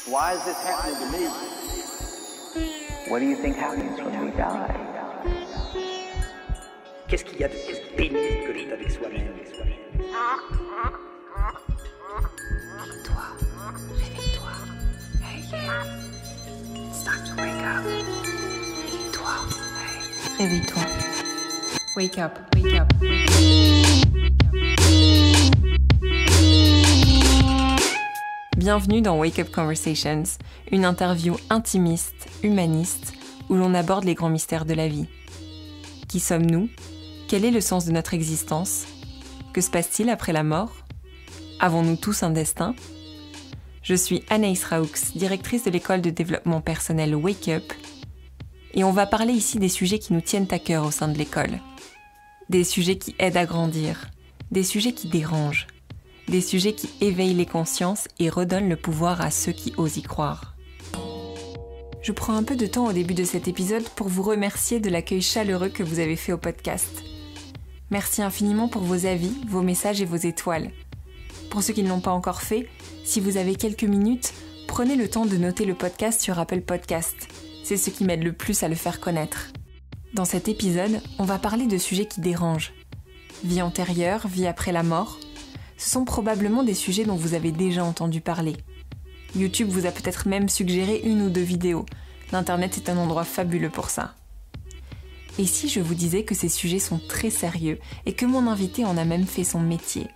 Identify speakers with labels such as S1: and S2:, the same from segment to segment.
S1: Why is this happening to me? What do you think happens when we die?
S2: Qu'est-ce qu'il y a de pénible que d'être avec soi-même?
S3: Réveille-toi, réveille-toi. Hey, yeah. It's time to wake up. Réveille-toi, hey. Réveille-toi. Wake up, wake up, wake up. Bienvenue dans Wake Up Conversations, une interview intimiste, humaniste, où l'on aborde les grands mystères de la vie. Qui sommes-nous? Quel est le sens de notre existence? Que se passe-t-il après la mort? Avons-nous tous un destin? Je suis Anaïs Raoux, directrice de l'école de développement personnel Wake Up, et on va parler ici des sujets qui nous tiennent à cœur au sein de l'école. Des sujets qui aident à grandir, des sujets qui dérangent, des sujets qui éveillent les consciences et redonnent le pouvoir à ceux qui osent y croire. Je prends un peu de temps au début de cet épisode pour vous remercier de l'accueil chaleureux que vous avez fait au podcast. Merci infiniment pour vos avis, vos messages et vos étoiles. Pour ceux qui ne l'ont pas encore fait, si vous avez quelques minutes, prenez le temps de noter le podcast sur Apple Podcast. C'est ce qui m'aide le plus à le faire connaître. Dans cet épisode, on va parler de sujets qui dérangent. Vie antérieure, vie après la mort. Ce sont probablement des sujets dont vous avez déjà entendu parler. YouTube vous a peut-être même suggéré 1 ou 2 vidéos. L'Internet est un endroit fabuleux pour ça. Et si je vous disais que ces sujets sont très sérieux et que mon invité en a même fait son métier?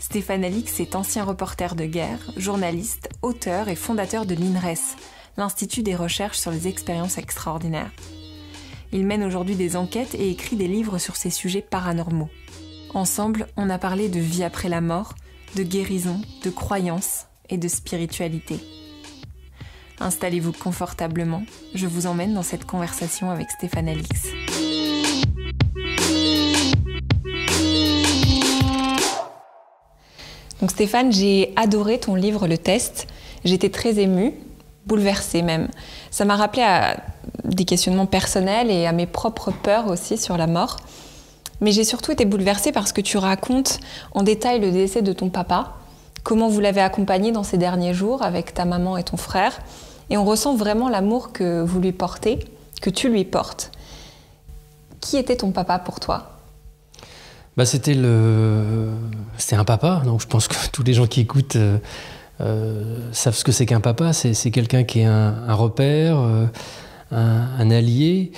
S3: Stéphane Alix est ancien reporter de guerre, journaliste, auteur et fondateur de l'INRES, l'Institut des recherches sur les expériences extraordinaires. Il mène aujourd'hui des enquêtes et écrit des livres sur ces sujets paranormaux. Ensemble, on a parlé de vie après la mort, de guérison, de croyance et de spiritualité. Installez-vous confortablement, je vous emmène dans cette conversation avec Stéphane Alix. Donc Stéphane, j'ai adoré ton livre Le Test. J'étais très émue, bouleversée même. Ça m'a rappelé à des questionnements personnels et à mes propres peurs aussi sur la mort. Mais j'ai surtout été bouleversée parce que tu racontes en détail le décès de ton papa, comment vous l'avez accompagné dans ces derniers jours avec ta maman et ton frère. Et on ressent vraiment l'amour que vous lui portez, que tu lui portes. Qui était ton papa pour toi ?
S4: C'était un papa, donc je pense que tous les gens qui écoutent savent ce que c'est qu'un papa. C'est quelqu'un qui est un repère, un allié.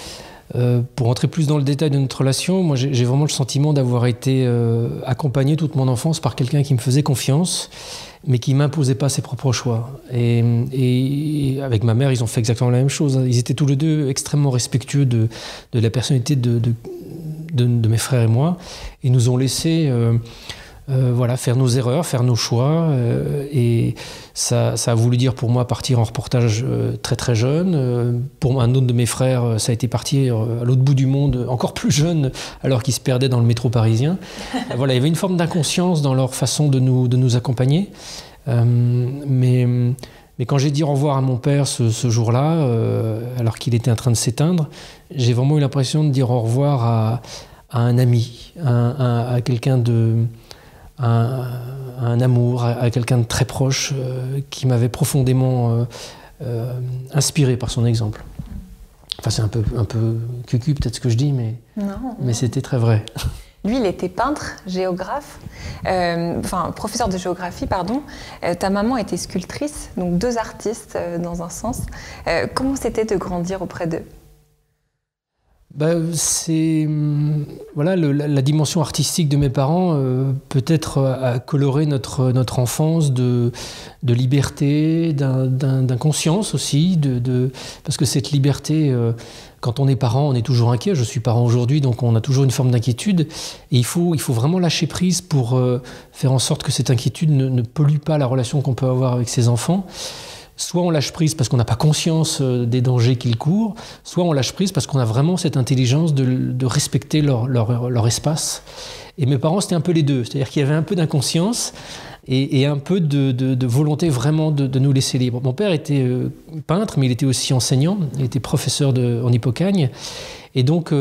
S4: Pour rentrer plus dans le détail de notre relation, moi j'ai vraiment le sentiment d'avoir été accompagné toute mon enfance par quelqu'un qui me faisait confiance, mais qui ne m'imposait pas ses propres choix. Et avec ma mère, ils ont fait exactement la même chose. Ils étaient tous les deux extrêmement respectueux de la personnalité de mes frères et moi, et nous ont laissé faire nos erreurs, faire nos choix. Et ça a voulu dire pour moi partir en reportage très très jeune. Pour un autre de mes frères, ça a été partir à l'autre bout du monde, encore plus jeune, alors qu'ils se perdaient dans le métro parisien. Il y avait une forme d'inconscience dans leur façon de nous accompagner. Mais quand j'ai dit au revoir à mon père ce jour-là, alors qu'il était en train de s'éteindre, j'ai vraiment eu l'impression de dire au revoir à un ami, à quelqu'un un amour, à quelqu'un de très proche qui m'avait profondément inspiré par son exemple. Enfin, c'est un peu cucu peut-être ce que je dis, mais c'était très vrai.
S3: Lui, il était peintre, géographe, professeur de géographie, pardon. Ta maman était sculptrice, donc 2 artistes dans un sens. Comment c'était de grandir auprès d'eux ?
S4: La dimension artistique de mes parents peut-être a coloré notre enfance de liberté, d'inconscience aussi, parce que cette liberté, quand on est parent, on est toujours inquiet. Je suis parent aujourd'hui, donc on a toujours une forme d'inquiétude. Et il faut vraiment lâcher prise pour faire en sorte que cette inquiétude ne pollue pas la relation qu'on peut avoir avec ses enfants. Soit on lâche prise parce qu'on n'a pas conscience des dangers qu'ils courent, soit on lâche prise parce qu'on a vraiment cette intelligence de respecter leur espace. Et mes parents, c'était un peu les deux. C'est-à-dire qu'il y avait un peu d'inconscience et un peu de volonté vraiment de nous laisser libres. Mon père était peintre, mais il était aussi enseignant. Il était professeur en Hippocagne. Et donc,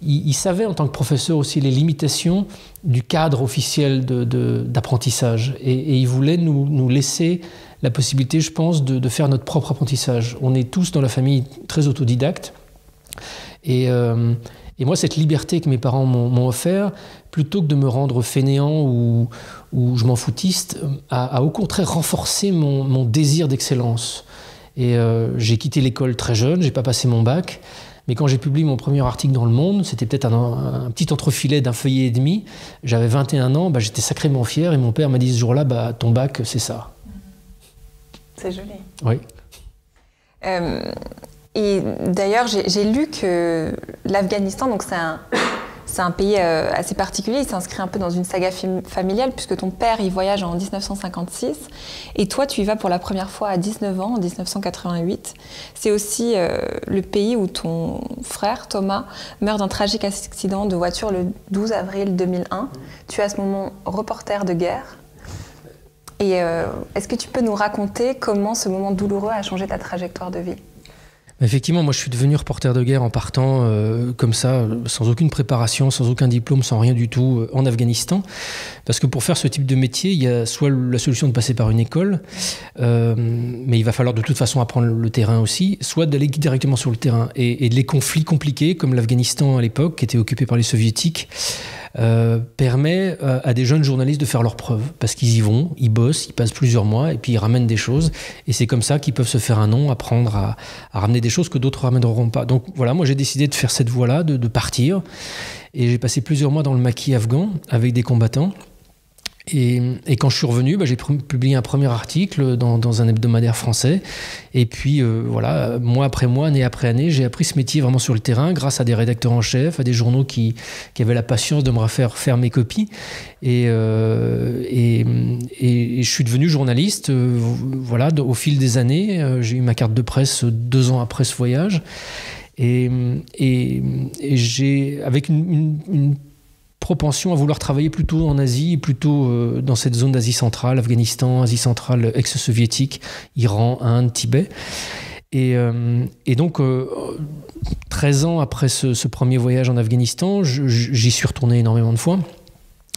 S4: il savait en tant que professeur aussi les limitations du cadre officiel d'apprentissage. Et il voulait nous laisser la possibilité, je pense, de faire notre propre apprentissage. On est tous dans la famille très autodidactes. Et moi, cette liberté que mes parents m'ont offert, plutôt que de me rendre fainéant ou je m'en foutiste, a au contraire renforcé mon désir d'excellence. Et j'ai quitté l'école très jeune, j'ai pas passé mon bac. Mais quand j'ai publié mon premier article dans Le Monde, c'était peut-être un petit entrefilet d'un feuillet et demi. J'avais 21 ans, j'étais sacrément fier. Et mon père m'a dit ce jour-là, ton bac, c'est ça.
S3: C'est joli.
S4: Oui.
S3: Et d'ailleurs, j'ai lu que l'Afghanistan, donc c'est un pays assez particulier, il s'inscrit un peu dans une saga familiale puisque ton père y voyage en 1956 et toi tu y vas pour la première fois à 19 ans en 1988. C'est aussi le pays où ton frère Thomas meurt d'un tragique accident de voiture le 12 avril 2001. Tu es à ce moment reporter de guerre. Et est-ce que tu peux nous raconter comment ce moment douloureux a changé ta trajectoire de vie ?
S4: Effectivement, moi je suis devenu reporter de guerre en partant comme ça, sans aucune préparation, sans aucun diplôme, sans rien du tout, en Afghanistan. Parce que pour faire ce type de métier, il y a soit la solution de passer par une école, mais il va falloir de toute façon apprendre le terrain aussi, soit d'aller directement sur le terrain. Et les conflits compliqués, comme l'Afghanistan à l'époque, qui était occupé par les soviétiques, permet à des jeunes journalistes de faire leurs preuves parce qu'ils y vont, ils bossent, ils passent plusieurs mois et puis ils ramènent des choses et c'est comme ça qu'ils peuvent se faire un nom, apprendre à ramener des choses que d'autres ne ramèneront pas. Donc voilà, moi j'ai décidé de faire cette voie-là, de partir et j'ai passé plusieurs mois dans le maquis afghan avec des combattants. Et quand je suis revenu, j'ai publié un premier article dans un hebdomadaire français. Et puis, voilà, mois après mois, année après année, j'ai appris ce métier vraiment sur le terrain grâce à des rédacteurs en chef, à des journaux qui avaient la patience de me refaire faire mes copies. Et je suis devenu journaliste, voilà, au fil des années. J'ai eu ma carte de presse 2 ans après ce voyage. Et j'ai, avec une propension à vouloir travailler plutôt en Asie, plutôt dans cette zone d'Asie centrale, Afghanistan, Asie centrale ex-soviétique, Iran, Inde, Tibet. Et donc, 13 ans après ce premier voyage en Afghanistan, j'y suis retourné énormément de fois.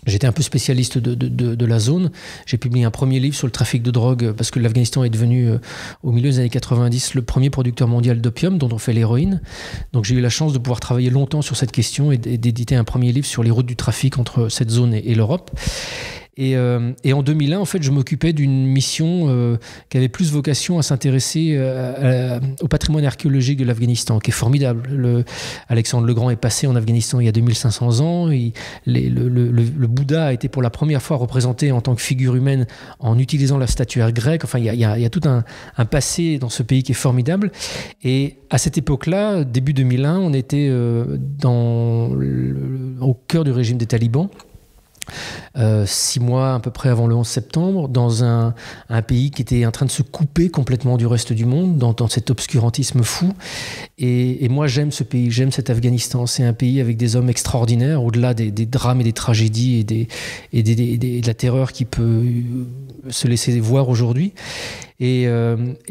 S4: J'étais un peu spécialiste de la zone. J'ai publié un premier livre sur le trafic de drogue parce que l'Afghanistan est devenu, au milieu des années 90, le premier producteur mondial d'opium dont on fait l'héroïne. Donc j'ai eu la chance de pouvoir travailler longtemps sur cette question et d'éditer un premier livre sur les routes du trafic entre cette zone et l'Europe. Et en 2001, en fait, je m'occupais d'une mission qui avait plus vocation à s'intéresser au patrimoine archéologique de l'Afghanistan, qui est formidable. Alexandre le Grand est passé en Afghanistan il y a 2500 ans. Le Bouddha a été pour la première fois représenté en tant que figure humaine en utilisant la statuaire grecque. Enfin, il y a tout un passé dans ce pays qui est formidable. Et à cette époque-là, début 2001, on était au cœur du régime des talibans. 6 mois à peu près avant le 11 septembre, dans un pays qui était en train de se couper complètement du reste du monde, dans cet obscurantisme fou. Et moi, j'aime ce pays, j'aime cet Afghanistan. C'est un pays avec des hommes extraordinaires, au-delà des drames et des tragédies et de la terreur qui peut se laisser voir aujourd'hui. Et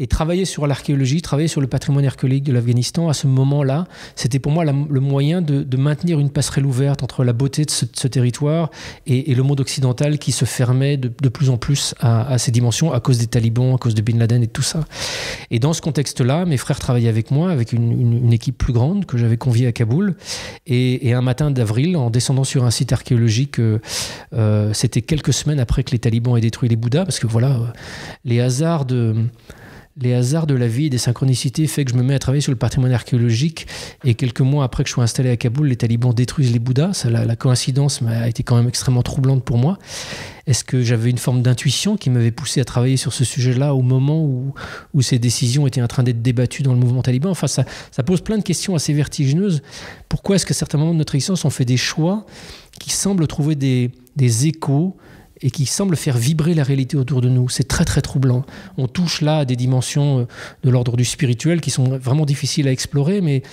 S4: travailler sur l'archéologie, travailler sur le patrimoine archéologique de l'Afghanistan, à ce moment-là, c'était pour moi le moyen de maintenir une passerelle ouverte entre la beauté de ce territoire et le monde occidental qui se fermait de plus en plus à ces dimensions à cause des talibans, à cause de Bin Laden et tout ça. Et dans ce contexte-là, mes frères travaillaient avec moi, avec une équipe plus grande que j'avais conviée à Kaboul. Et un matin d'avril, en descendant sur un site archéologique, c'était quelques semaines après que les talibans aient détruit les Bouddhas, parce que voilà, les hasards de la vie et des synchronicités fait que je me mets à travailler sur le patrimoine archéologique et quelques mois après que je sois installé à Kaboul, les talibans détruisent les Bouddhas. La coïncidence a été quand même extrêmement troublante pour moi. Est-ce que j'avais une forme d'intuition qui m'avait poussé à travailler sur ce sujet-là au moment où ces décisions étaient en train d'être débattues dans le mouvement taliban? Enfin, ça pose plein de questions assez vertigineuses. Pourquoi est-ce qu'à certains moments de notre existence, on fait des choix qui semblent trouver des échos et qui semble faire vibrer la réalité autour de nous? C'est très très troublant. On touche là à des dimensions de l'ordre du spirituel qui sont vraiment difficiles à explorer, mais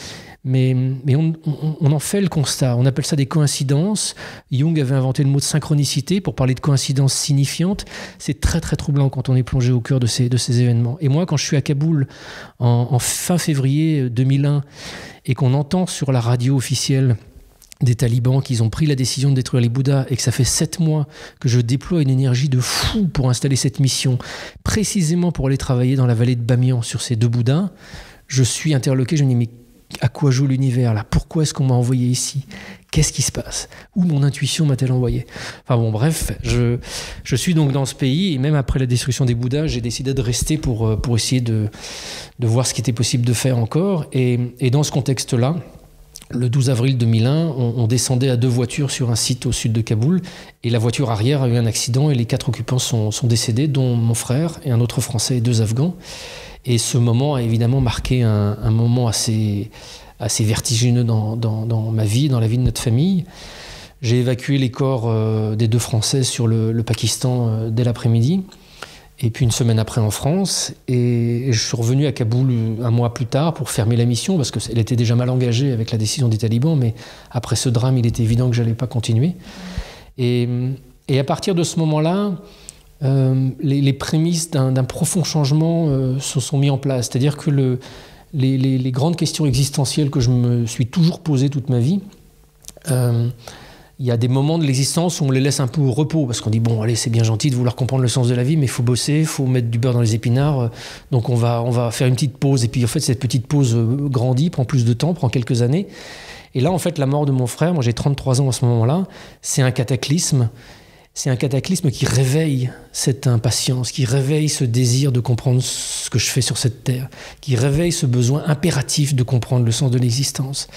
S4: on en fait le constat. On appelle ça des coïncidences. Jung avait inventé le mot de synchronicité pour parler de coïncidences signifiantes. C'est très très troublant quand on est plongé au cœur de ces événements. Et moi, quand je suis à Kaboul en fin février 2001 et qu'on entend sur la radio officielle des talibans, qu'ils ont pris la décision de détruire les Bouddhas et que ça fait 7 mois que je déploie une énergie de fou pour installer cette mission, précisément pour aller travailler dans la vallée de Bamiyan sur ces 2 Bouddhas, je suis interloqué, je me dis mais à quoi joue l'univers là? Pourquoi est-ce qu'on m'a envoyé ici? Qu'est-ce qui se passe? Où mon intuition m'a-t-elle envoyé? Enfin bon, bref, je suis donc dans ce pays et même après la destruction des Bouddhas, j'ai décidé de rester pour essayer de voir ce qui était possible de faire encore. Et dans ce contexte-là, le 12 avril 2001, on descendait à 2 voitures sur un site au sud de Kaboul et la voiture arrière a eu un accident et les 4 occupants sont décédés, dont mon frère et un autre Français et 2 Afghans. Et ce moment a évidemment marqué un moment assez vertigineux dans ma vie, dans la vie de notre famille. J'ai évacué les corps des 2 Français sur le Pakistan dès l'après-midi. Et puis une semaine après en France, et je suis revenu à Kaboul 1 mois plus tard pour fermer la mission, parce qu'elle était déjà mal engagée avec la décision des talibans, mais après ce drame, il était évident que je n'allais pas continuer. Et à partir de ce moment-là, les prémices d'un profond changement se sont mis en place. C'est-à-dire que les grandes questions existentielles que je me suis toujours posées toute ma vie, il y a des moments de l'existence où on les laisse un peu au repos, parce qu'on dit, bon, allez, c'est bien gentil de vouloir comprendre le sens de la vie, mais il faut bosser, il faut mettre du beurre dans les épinards, donc on va faire une petite pause. Et puis en fait, cette petite pause grandit, prend plus de temps, prend quelques années. Et là, en fait, la mort de mon frère, moi j'ai 33 ans à ce moment-là, c'est un cataclysme. C'est un cataclysme qui réveille cette impatience, qui réveille ce désir de comprendre ce que je fais sur cette terre, qui réveille ce besoin impératif de comprendre le sens de l'existence.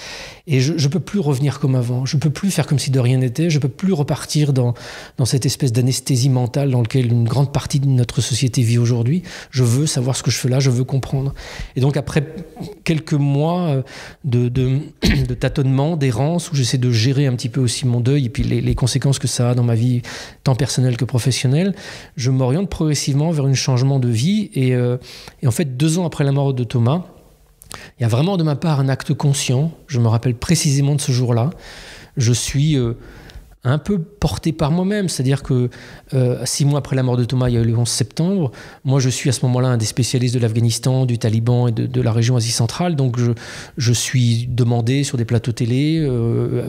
S4: Et je ne peux plus revenir comme avant, je ne peux plus faire comme si de rien n'était, je ne peux plus repartir dans cette espèce d'anesthésie mentale dans laquelle une grande partie de notre société vit aujourd'hui. Je veux savoir ce que je fais là, je veux comprendre. Et donc après quelques mois de tâtonnement, d'errance, où j'essaie de gérer un petit peu aussi mon deuil et puis les conséquences que ça a dans ma vie tant personnelle que professionnelle, je m'oriente progressivement vers un changement de vie. Et en fait, 2 ans après la mort de Thomas, il y a vraiment de ma part un acte conscient. Je me rappelle précisément de ce jour-là. Je suis un peu porté par moi-même, c'est-à-dire que 6 mois après la mort de Thomas, il y a eu le 11 septembre. Moi, je suis à ce moment-là un des spécialistes de l'Afghanistan, du Taliban et de la région Asie centrale, donc je suis demandé sur des plateaux télé.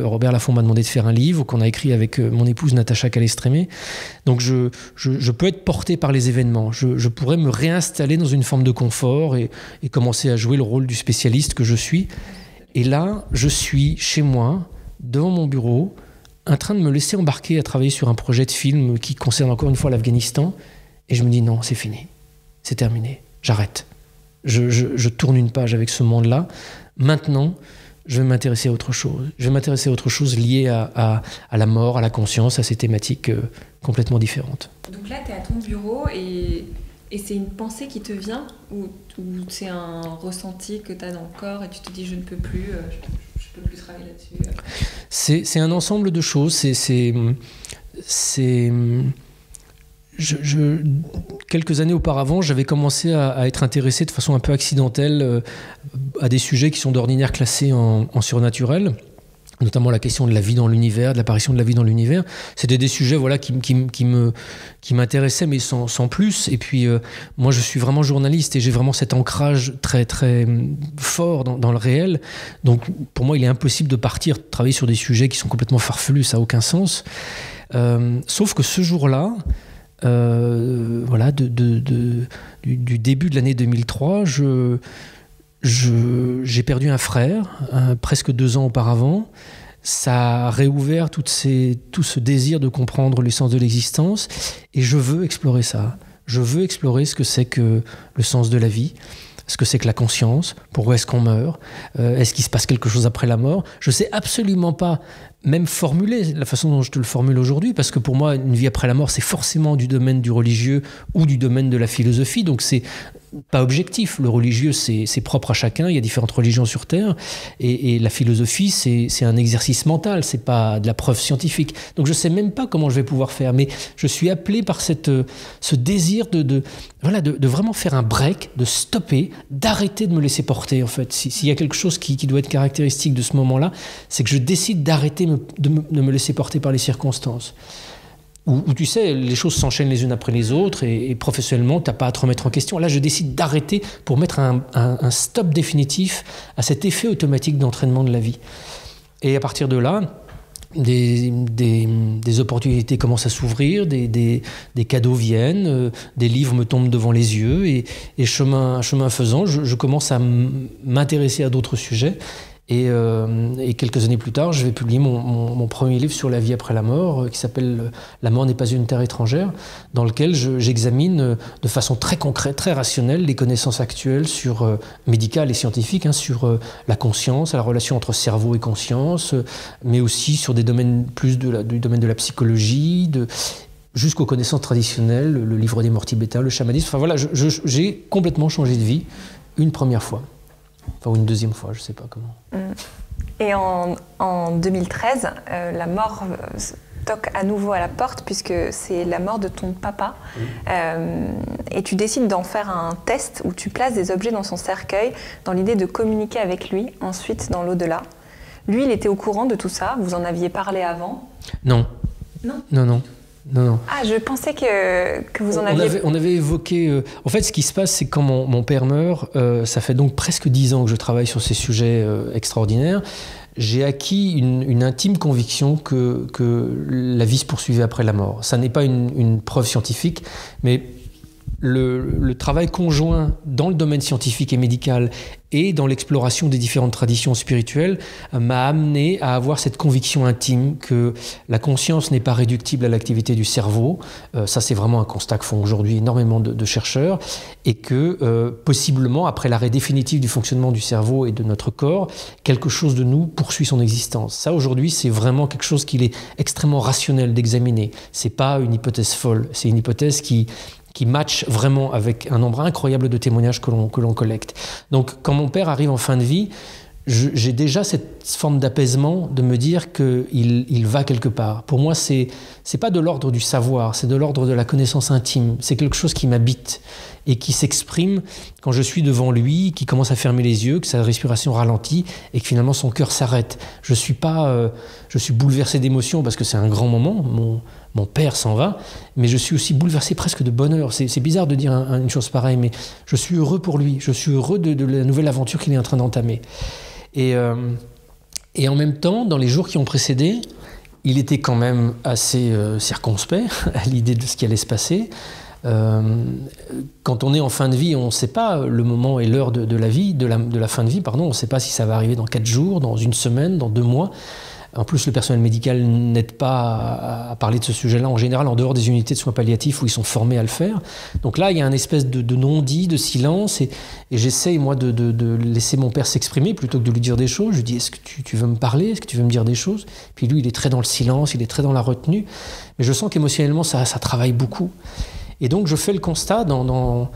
S4: Robert Laffont m'a demandé de faire un livre qu'on a écrit avec mon épouse Natacha Calestrémé. Donc je peux être porté par les événements. Je pourrais me réinstaller dans une forme de confort et commencer à jouer le rôle du spécialiste que je suis. Et là, je suis chez moi, devant mon bureau, en train de me laisser embarquer à travailler sur un projet de film qui concerne encore une fois l'Afghanistan. Et je me dis non, c'est fini, c'est terminé, j'arrête. Je tourne une page avec ce monde-là. Maintenant, je vais m'intéresser à autre chose. Je vais m'intéresser à autre chose lié à la mort, à la conscience, à ces thématiques complètement différentes.
S3: Donc là, tu es à ton bureau et c'est une pensée qui te vient ou c'est un ressenti que tu as dans le corps et tu te dis je ne peux plus, je peux plus travailler là-dessus.
S4: C'est un ensemble de choses. Quelques années auparavant, j'avais commencé à être intéressé de façon un peu accidentelle à des sujets qui sont d'ordinaire classés en surnaturel, notamment la question de la vie dans l'univers, de l'apparition de la vie dans l'univers. C'était des sujets qui m'intéressaient, mais sans plus. Et puis, moi, je suis vraiment journaliste et j'ai vraiment cet ancrage très, très fort dans le réel. Donc, pour moi, il est impossible de partir travailler sur des sujets qui sont complètement farfelus, ça n'a aucun sens. Sauf que ce jour-là, du début de l'année 2003, j'ai perdu un frère, presque 2 ans auparavant. Ça a réouvert tout ce désir de comprendre l'essence de l'existence. Et je veux explorer ça. Je veux explorer ce que c'est que le sens de la vie, ce que c'est que la conscience, pourquoi est-ce qu'on meurt, est-ce qu'il se passe quelque chose après la mort. Je ne sais absolument pas même formuler la façon dont je te le formule aujourd'hui, parce que pour moi, une vie après la mort, c'est forcément du domaine du religieux ou du domaine de la philosophie. Donc c'est pas objectif. Le religieux, c'est propre à chacun. Il y a différentes religions sur Terre. Et la philosophie, c'est un exercice mental. C'est pas de la preuve scientifique. Donc je sais même pas comment je vais pouvoir faire. Mais je suis appelé par ce désir de vraiment faire un break, de stopper, d'arrêter de me laisser porter, en fait. S'il y a quelque chose qui doit être caractéristique de ce moment-là, c'est que je décide d'arrêter de me laisser porter par les circonstances. Où tu sais, les choses s'enchaînent les unes après les autres et professionnellement, tu n'as pas à te remettre en question. Là, je décide d'arrêter pour mettre un stop définitif à cet effet automatique d'entraînement de la vie. Et à partir de là, des opportunités commencent à s'ouvrir, des cadeaux viennent, des livres me tombent devant les yeux et chemin faisant, je commence à m'intéresser à d'autres sujets. Et quelques années plus tard, je vais publier mon premier livre sur la vie après la mort, qui s'appelle « La mort n'est pas une terre étrangère », dans lequel j'examine de façon très concrète, très rationnelle, les connaissances actuelles médicales et scientifiques, sur la conscience, la relation entre cerveau et conscience, mais aussi sur des domaines plus du domaine de la psychologie, jusqu'aux connaissances traditionnelles, le livre des morts tibétains, le chamanisme. Enfin voilà, j'ai complètement changé de vie une première fois. Enfin, une deuxième fois, je ne sais pas comment.
S3: Et en 2013, la mort toque à nouveau à la porte, puisque c'est la mort de ton papa. Et tu décides d'en faire un test où tu places des objets dans son cercueil, dans l'idée de communiquer avec lui ensuite dans l'au-delà. Lui, il était au courant de tout ça? Vous en aviez parlé avant?
S4: Non.
S3: Non?
S4: Non.
S3: Ah, je pensais que vous en aviez...
S4: On avait évoqué... en fait, ce qui se passe, c'est que quand mon père meurt, ça fait donc presque 10 ans que je travaille sur ces sujets extraordinaires, j'ai acquis une intime conviction que la vie se poursuivait après la mort. Ça n'est pas une preuve scientifique, mais le travail conjoint dans le domaine scientifique et médical et dans l'exploration des différentes traditions spirituelles m'a amené à avoir cette conviction intime que la conscience n'est pas réductible à l'activité du cerveau. Ça, c'est vraiment un constat que font aujourd'hui énormément de chercheurs, et que possiblement, après l'arrêt définitif du fonctionnement du cerveau et de notre corps, quelque chose de nous poursuit son existence. Ça, aujourd'hui, c'est vraiment quelque chose qu'il est extrêmement rationnel d'examiner. C'est pas une hypothèse folle, c'est une hypothèse qui match vraiment avec un nombre incroyable de témoignages que l'on collecte. Donc, quand mon père arrive en fin de vie, j'ai déjà cette forme d'apaisement de me dire qu'il va quelque part. Pour moi, c'est pas de l'ordre du savoir, c'est de l'ordre de la connaissance intime. C'est quelque chose qui m'habite et qui s'exprime quand je suis devant lui, qui commence à fermer les yeux, que sa respiration ralentit et que finalement son cœur s'arrête. Je suis bouleversé d'émotion parce que c'est un grand moment. Mon père s'en va, mais je suis aussi bouleversé presque de bonheur. C'est bizarre de dire une chose pareille, mais je suis heureux pour lui. Je suis heureux de la nouvelle aventure qu'il est en train d'entamer. Et en même temps, dans les jours qui ont précédé, il était quand même assez circonspect à l'idée de ce qui allait se passer. Quand on est en fin de vie, on ne sait pas le moment et l'heure de la fin de vie, pardon. On ne sait pas si ça va arriver dans 4 jours, dans 1 semaine, dans 2 mois. En plus, le personnel médical n'aide pas à parler de ce sujet-là, en général, en dehors des unités de soins palliatifs où ils sont formés à le faire. Donc là, il y a une espèce de non-dit, de silence, et j'essaye, moi, de laisser mon père s'exprimer plutôt que de lui dire des choses. Je lui dis, est-ce que tu veux me parler? Est-ce que tu veux me dire des choses? Puis lui, il est très dans le silence, il est très dans la retenue. Mais je sens qu'émotionnellement, ça travaille beaucoup. Et donc, je fais le constat dans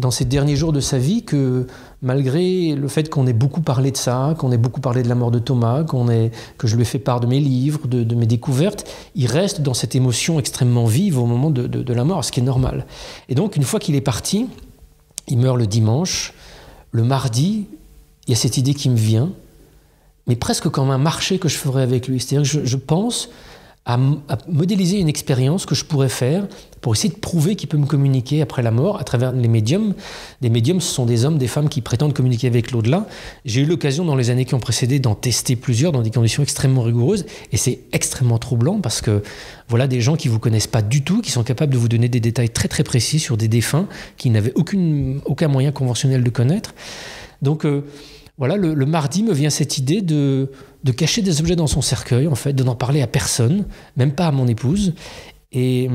S4: ces derniers jours de sa vie que malgré le fait qu'on ait beaucoup parlé de ça, qu'on ait beaucoup parlé de la mort de Thomas, que je lui ai fait part de mes livres, de mes découvertes, il reste dans cette émotion extrêmement vive au moment de la mort, ce qui est normal. Et donc, une fois qu'il est parti, il meurt le dimanche. Le mardi, il y a cette idée qui me vient, mais presque comme un marché que je ferais avec lui. C'est-à-dire que je pense à modéliser une expérience que je pourrais faire pour essayer de prouver qu'il peut me communiquer après la mort à travers les médiums. Des médiums, ce sont des hommes, des femmes qui prétendent communiquer avec l'au-delà. J'ai eu l'occasion dans les années qui ont précédé d'en tester plusieurs dans des conditions extrêmement rigoureuses, et c'est extrêmement troublant parce que voilà des gens qui ne vous connaissent pas du tout, qui sont capables de vous donner des détails très très précis sur des défunts qui n'avaient aucun moyen conventionnel de connaître. Donc voilà, le mardi me vient cette idée de cacher des objets dans son cercueil, en fait, de n'en parler à personne, même pas à mon épouse, et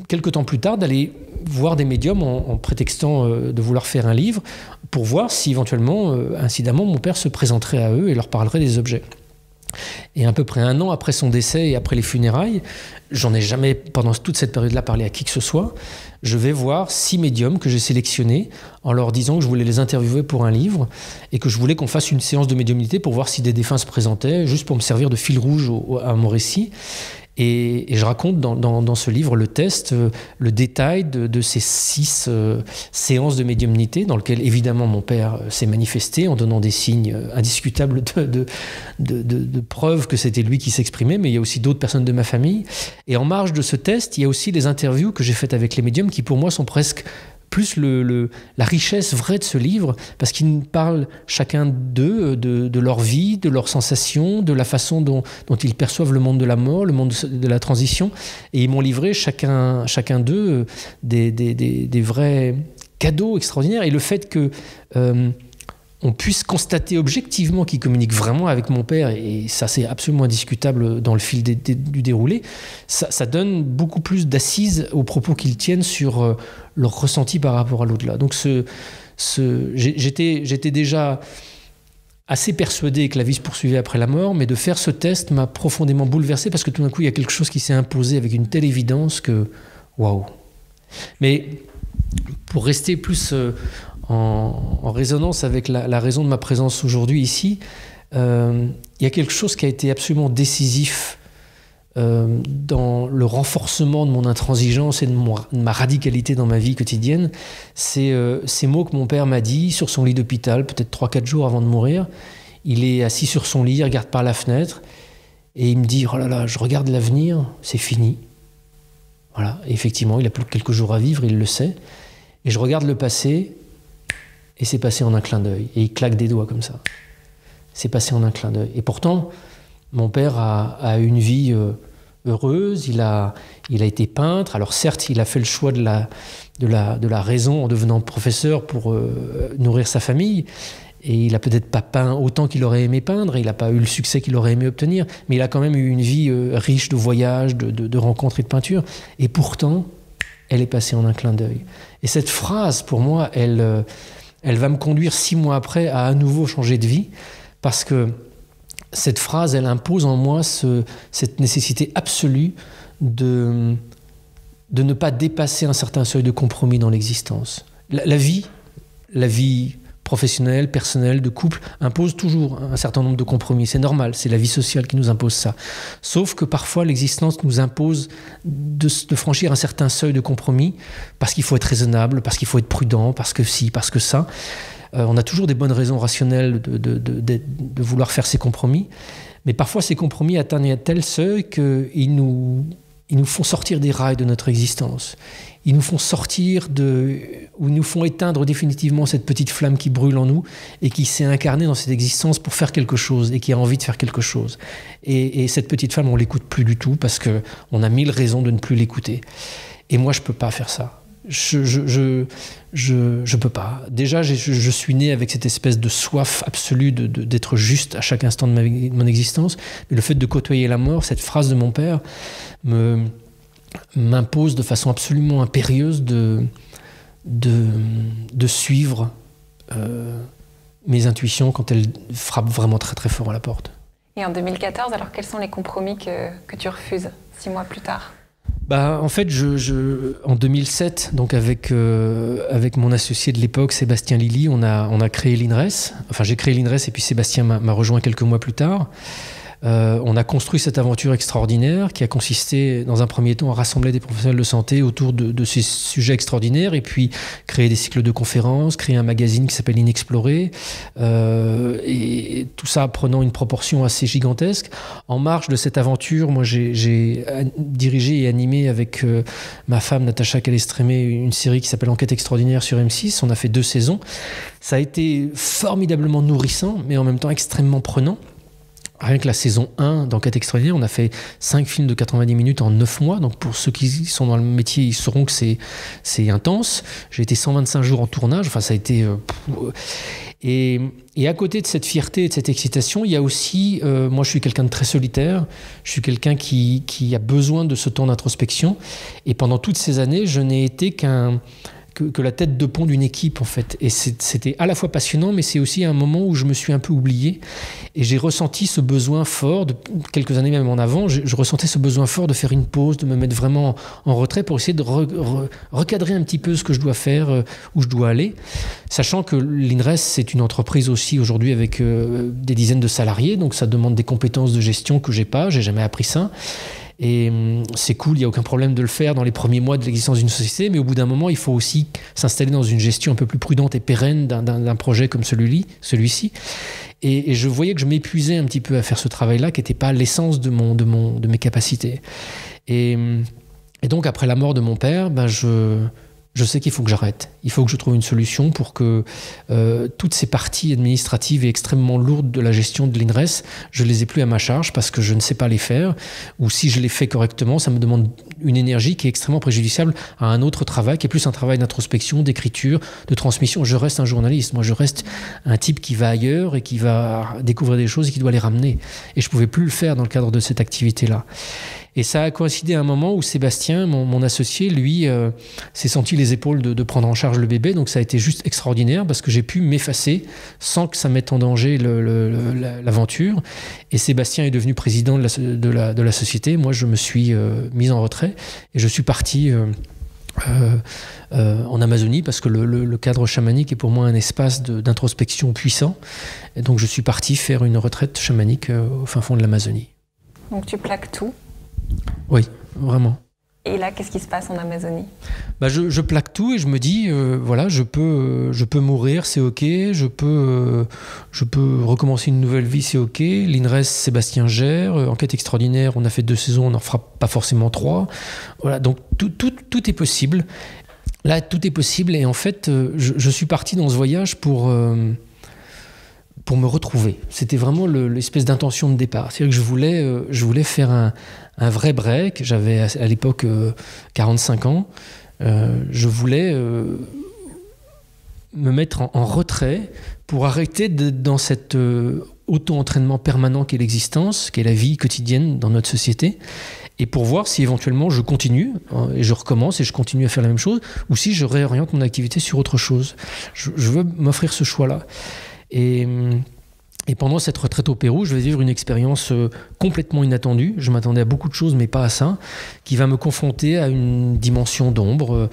S4: quelque temps plus tard d'aller voir des médiums en prétextant de vouloir faire un livre pour voir si éventuellement, incidemment, mon père se présenterait à eux et leur parlerait des objets. Et à peu près 1 an après son décès et après les funérailles, j'en ai jamais pendant toute cette période-là parlé à qui que ce soit. Je vais voir 6 médiums que j'ai sélectionnés en leur disant que je voulais les interviewer pour un livre et que je voulais qu'on fasse une séance de médiumnité pour voir si des défunts se présentaient, juste pour me servir de fil rouge à mon récit. Et je raconte dans ce livre le test, le détail de ces 6 séances de médiumnité dans lesquelles évidemment mon père s'est manifesté en donnant des signes indiscutables de preuves que c'était lui qui s'exprimait, mais il y a aussi d'autres personnes de ma famille. Et en marge de ce test, il y a aussi les interviews que j'ai faites avec les médiums qui pour moi sont presque plus la richesse vraie de ce livre, parce qu'ils nous parlent chacun d'eux, de leur vie, de leurs sensations, de la façon dont ils perçoivent le monde de la mort, le monde de la transition. Et ils m'ont livré chacun d'eux des vrais cadeaux extraordinaires. Et le fait que on puisse constater objectivement qu'ils communiquent vraiment avec mon père, et ça c'est absolument indiscutable dans le fil du déroulé, ça donne beaucoup plus d'assises aux propos qu'ils tiennent sur leur ressenti par rapport à l'au-delà. Donc j'étais déjà assez persuadé que la vie se poursuivait après la mort, mais de faire ce test m'a profondément bouleversé, parce que tout d'un coup il y a quelque chose qui s'est imposé avec une telle évidence que waouh. Mais pour rester plus en résonance avec la raison de ma présence aujourd'hui ici, il y a quelque chose qui a été absolument décisif dans le renforcement de mon intransigeance et de ma radicalité dans ma vie quotidienne. C'est ces mots que mon père m'a dit sur son lit d'hôpital, peut-être 3-4 jours avant de mourir. Il est assis sur son lit, il regarde par la fenêtre et il me dit « Oh là là, je regarde l'avenir, c'est fini. » Voilà. Et effectivement, il a plus que quelques jours à vivre, il le sait. Et je regarde le passé, et c'est passé en un clin d'œil. Et il claque des doigts comme ça. C'est passé en un clin d'œil. Et pourtant, mon père a une vie heureuse, il a été peintre. Alors certes, il a fait le choix de la raison en devenant professeur pour nourrir sa famille. Et il n'a peut-être pas peint autant qu'il aurait aimé peindre, il n'a pas eu le succès qu'il aurait aimé obtenir, mais il a quand même eu une vie riche de voyages, de rencontres et de peintures. Et pourtant, elle est passée en un clin d'œil. Et cette phrase, pour moi, elle va me conduire 6 mois après à nouveau changer de vie, parce que cette phrase, elle impose en moi cette nécessité absolue de ne pas dépasser un certain seuil de compromis dans l'existence. La vie professionnelle, personnelle, de couple, impose toujours un certain nombre de compromis. C'est normal, c'est la vie sociale qui nous impose ça. Sauf que parfois, l'existence nous impose de franchir un certain seuil de compromis, parce qu'il faut être raisonnable, parce qu'il faut être prudent, parce que ci, parce que ça. On a toujours des bonnes raisons rationnelles de vouloir faire ces compromis, mais parfois ces compromis atteignent un tel seuil qu'ils nous font sortir des rails de notre existence. Ils nous font sortir ou nous font éteindre définitivement cette petite flamme qui brûle en nous et qui s'est incarnée dans cette existence pour faire quelque chose et qui a envie de faire quelque chose. Et cette petite flamme, on l'écoute plus du tout parce qu'on a 1000 raisons de ne plus l'écouter. Et moi, je peux pas faire ça. Je peux pas. Déjà, je suis né avec cette espèce de soif absolue d'être juste à chaque instant de mon existence. Mais le fait de côtoyer la mort, cette phrase de mon père, m'impose de façon absolument impérieuse de suivre mes intuitions quand elles frappent vraiment très très fort à la porte.
S3: Et en 2014, alors quels sont les compromis que tu refuses 6 mois plus tard ?
S4: En fait, en 2007, donc avec mon associé de l'époque, Sébastien Lilly, on a créé l'INRES. Enfin, j'ai créé l'INRES et puis Sébastien m'a rejoint quelques mois plus tard. On a construit cette aventure extraordinaire qui a consisté, dans un premier temps, à rassembler des professionnels de santé autour de ces sujets extraordinaires et puis créer des cycles de conférences, créer un magazine qui s'appelle Inexploré, et tout ça prenant une proportion assez gigantesque. En marge de cette aventure, moi j'ai dirigé et animé avec ma femme Natacha Calestrémé une série qui s'appelle Enquête extraordinaire sur M6. On a fait 2 saisons. Ça a été formidablement nourrissant, mais en même temps extrêmement prenant. Rien que la saison 1 d'Enquête extraordinaire, on a fait 5 films de 90 minutes en 9 mois. Donc pour ceux qui sont dans le métier, ils sauront que c'est intense. J'ai été 125 jours en tournage. Enfin, ça a été... Et à côté de cette fierté et de cette excitation, il y a aussi... moi, je suis quelqu'un de très solitaire. Je suis quelqu'un qui a besoin de ce temps d'introspection. Et pendant toutes ces années, je n'ai été que la tête de pont d'une équipe, en fait. Et c'était à la fois passionnant, mais c'est aussi un moment où je me suis un peu oublié. Et j'ai ressenti ce besoin fort, quelques années même en avant, je ressentais ce besoin fort de faire une pause, de me mettre vraiment en retrait pour essayer de recadrer un petit peu ce que je dois faire, où je dois aller. Sachant que l'INRES, c'est une entreprise aussi aujourd'hui avec des dizaines de salariés, donc ça demande des compétences de gestion que j'ai jamais appris ça. Et c'est cool, il n'y a aucun problème de le faire dans les premiers mois de l'existence d'une société, mais au bout d'un moment, il faut aussi s'installer dans une gestion un peu plus prudente et pérenne d'un projet comme celui-ci. Et je voyais que je m'épuisais un petit peu à faire ce travail-là, qui n'était pas l'essence de mes capacités. Et donc, après la mort de mon père, je sais qu'il faut que j'arrête. Il faut que je trouve une solution pour que toutes ces parties administratives et extrêmement lourdes de la gestion de l'INRES, je ne les ai plus à ma charge parce que je ne sais pas les faire. Ou si je les fais correctement, ça me demande une énergie qui est extrêmement préjudiciable à un autre travail, qui est plus un travail d'introspection, d'écriture, de transmission. Je reste un journaliste. Moi, je reste un type qui va ailleurs et qui va découvrir des choses et qui doit les ramener. Et je ne pouvais plus le faire dans le cadre de cette activité-là. Et ça a coïncidé à un moment où Sébastien, mon associé, lui, s'est senti les épaules de prendre en charge le bébé. Donc ça a été juste extraordinaire parce que j'ai pu m'effacer sans que ça mette en danger l'aventure. Et Sébastien est devenu président de la société. Moi, je me suis mis en retrait et je suis parti en Amazonie parce que le cadre chamanique est pour moi un espace d'introspection puissant. Et donc je suis parti faire une retraite chamanique au fin fond de l'Amazonie.
S3: Donc tu plaques tout?
S4: Oui, vraiment.
S3: Et là, qu'est-ce qui se passe en Amazonie?
S4: Je plaque tout et je me dis, voilà, je peux mourir, c'est ok, je peux recommencer une nouvelle vie, c'est ok. L'INRES, Sébastien gère, enquête extraordinaire, on a fait 2 saisons, on n'en fera pas forcément 3. Voilà, donc tout est possible. Là, tout est possible et en fait, je suis parti dans ce voyage pour me retrouver. C'était vraiment l'espèce d'intention de départ. C'est-à-dire que je voulais faire un vrai break. J'avais à l'époque 45 ans. Je voulais me mettre en retrait pour arrêter dans cet auto-entraînement permanent qu'est l'existence, qu'est la vie quotidienne dans notre société, et pour voir si éventuellement je continue et je recommence et je continue à faire la même chose, ou si je réoriente mon activité sur autre chose. Je veux m'offrir ce choix-là. Et pendant cette retraite au Pérou, je vais vivre une expérience complètement inattendue. Je m'attendais à beaucoup de choses, mais pas à ça, qui va me confronter à une dimension d'ombre.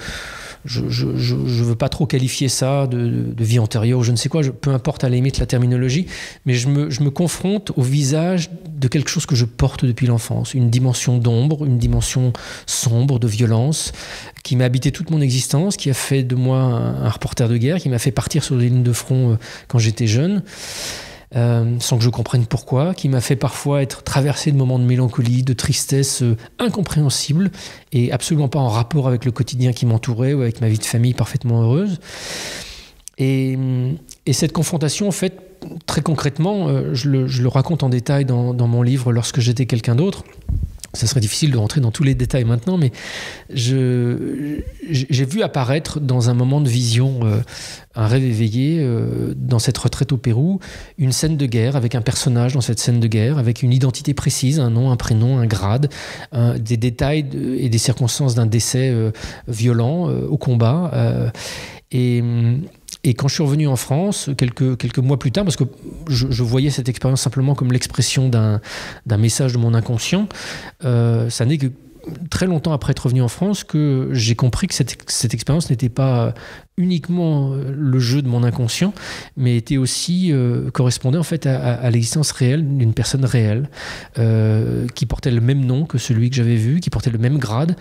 S4: Je ne veux pas trop qualifier ça de vie antérieure ou je ne sais quoi, peu importe à la limite la terminologie, mais je me confronte au visage de quelque chose que je porte depuis l'enfance. Une dimension d'ombre, une dimension sombre, de violence, qui m'a habité toute mon existence, qui a fait de moi un reporter de guerre, qui m'a fait partir sur des lignes de front quand j'étais jeune. Sans que je comprenne pourquoi, qui m'a fait parfois être traversé de moments de mélancolie, de tristesse incompréhensibles et absolument pas en rapport avec le quotidien qui m'entourait ou avec ma vie de famille parfaitement heureuse. Et cette confrontation, en fait, très concrètement, je le raconte en détail dans mon livre « Lorsque j'étais quelqu'un d'autre ». Ça serait difficile de rentrer dans tous les détails maintenant, mais j'ai vu apparaître dans un moment de vision, un rêve éveillé, dans cette retraite au Pérou, une scène de guerre avec un personnage dans cette scène de guerre, avec une identité précise, un nom, un prénom, un grade, des détails et des circonstances d'un décès violent au combat. Et quand je suis revenu en France, quelques mois plus tard, parce que je voyais cette expérience simplement comme l'expression d'un message de mon inconscient, ça n'est que très longtemps après être revenu en France que j'ai compris que cette expérience n'était pas uniquement le jeu de mon inconscient, mais était aussi correspondait en fait à l'existence réelle d'une personne réelle qui portait le même nom que celui que j'avais vu, qui portait le même grade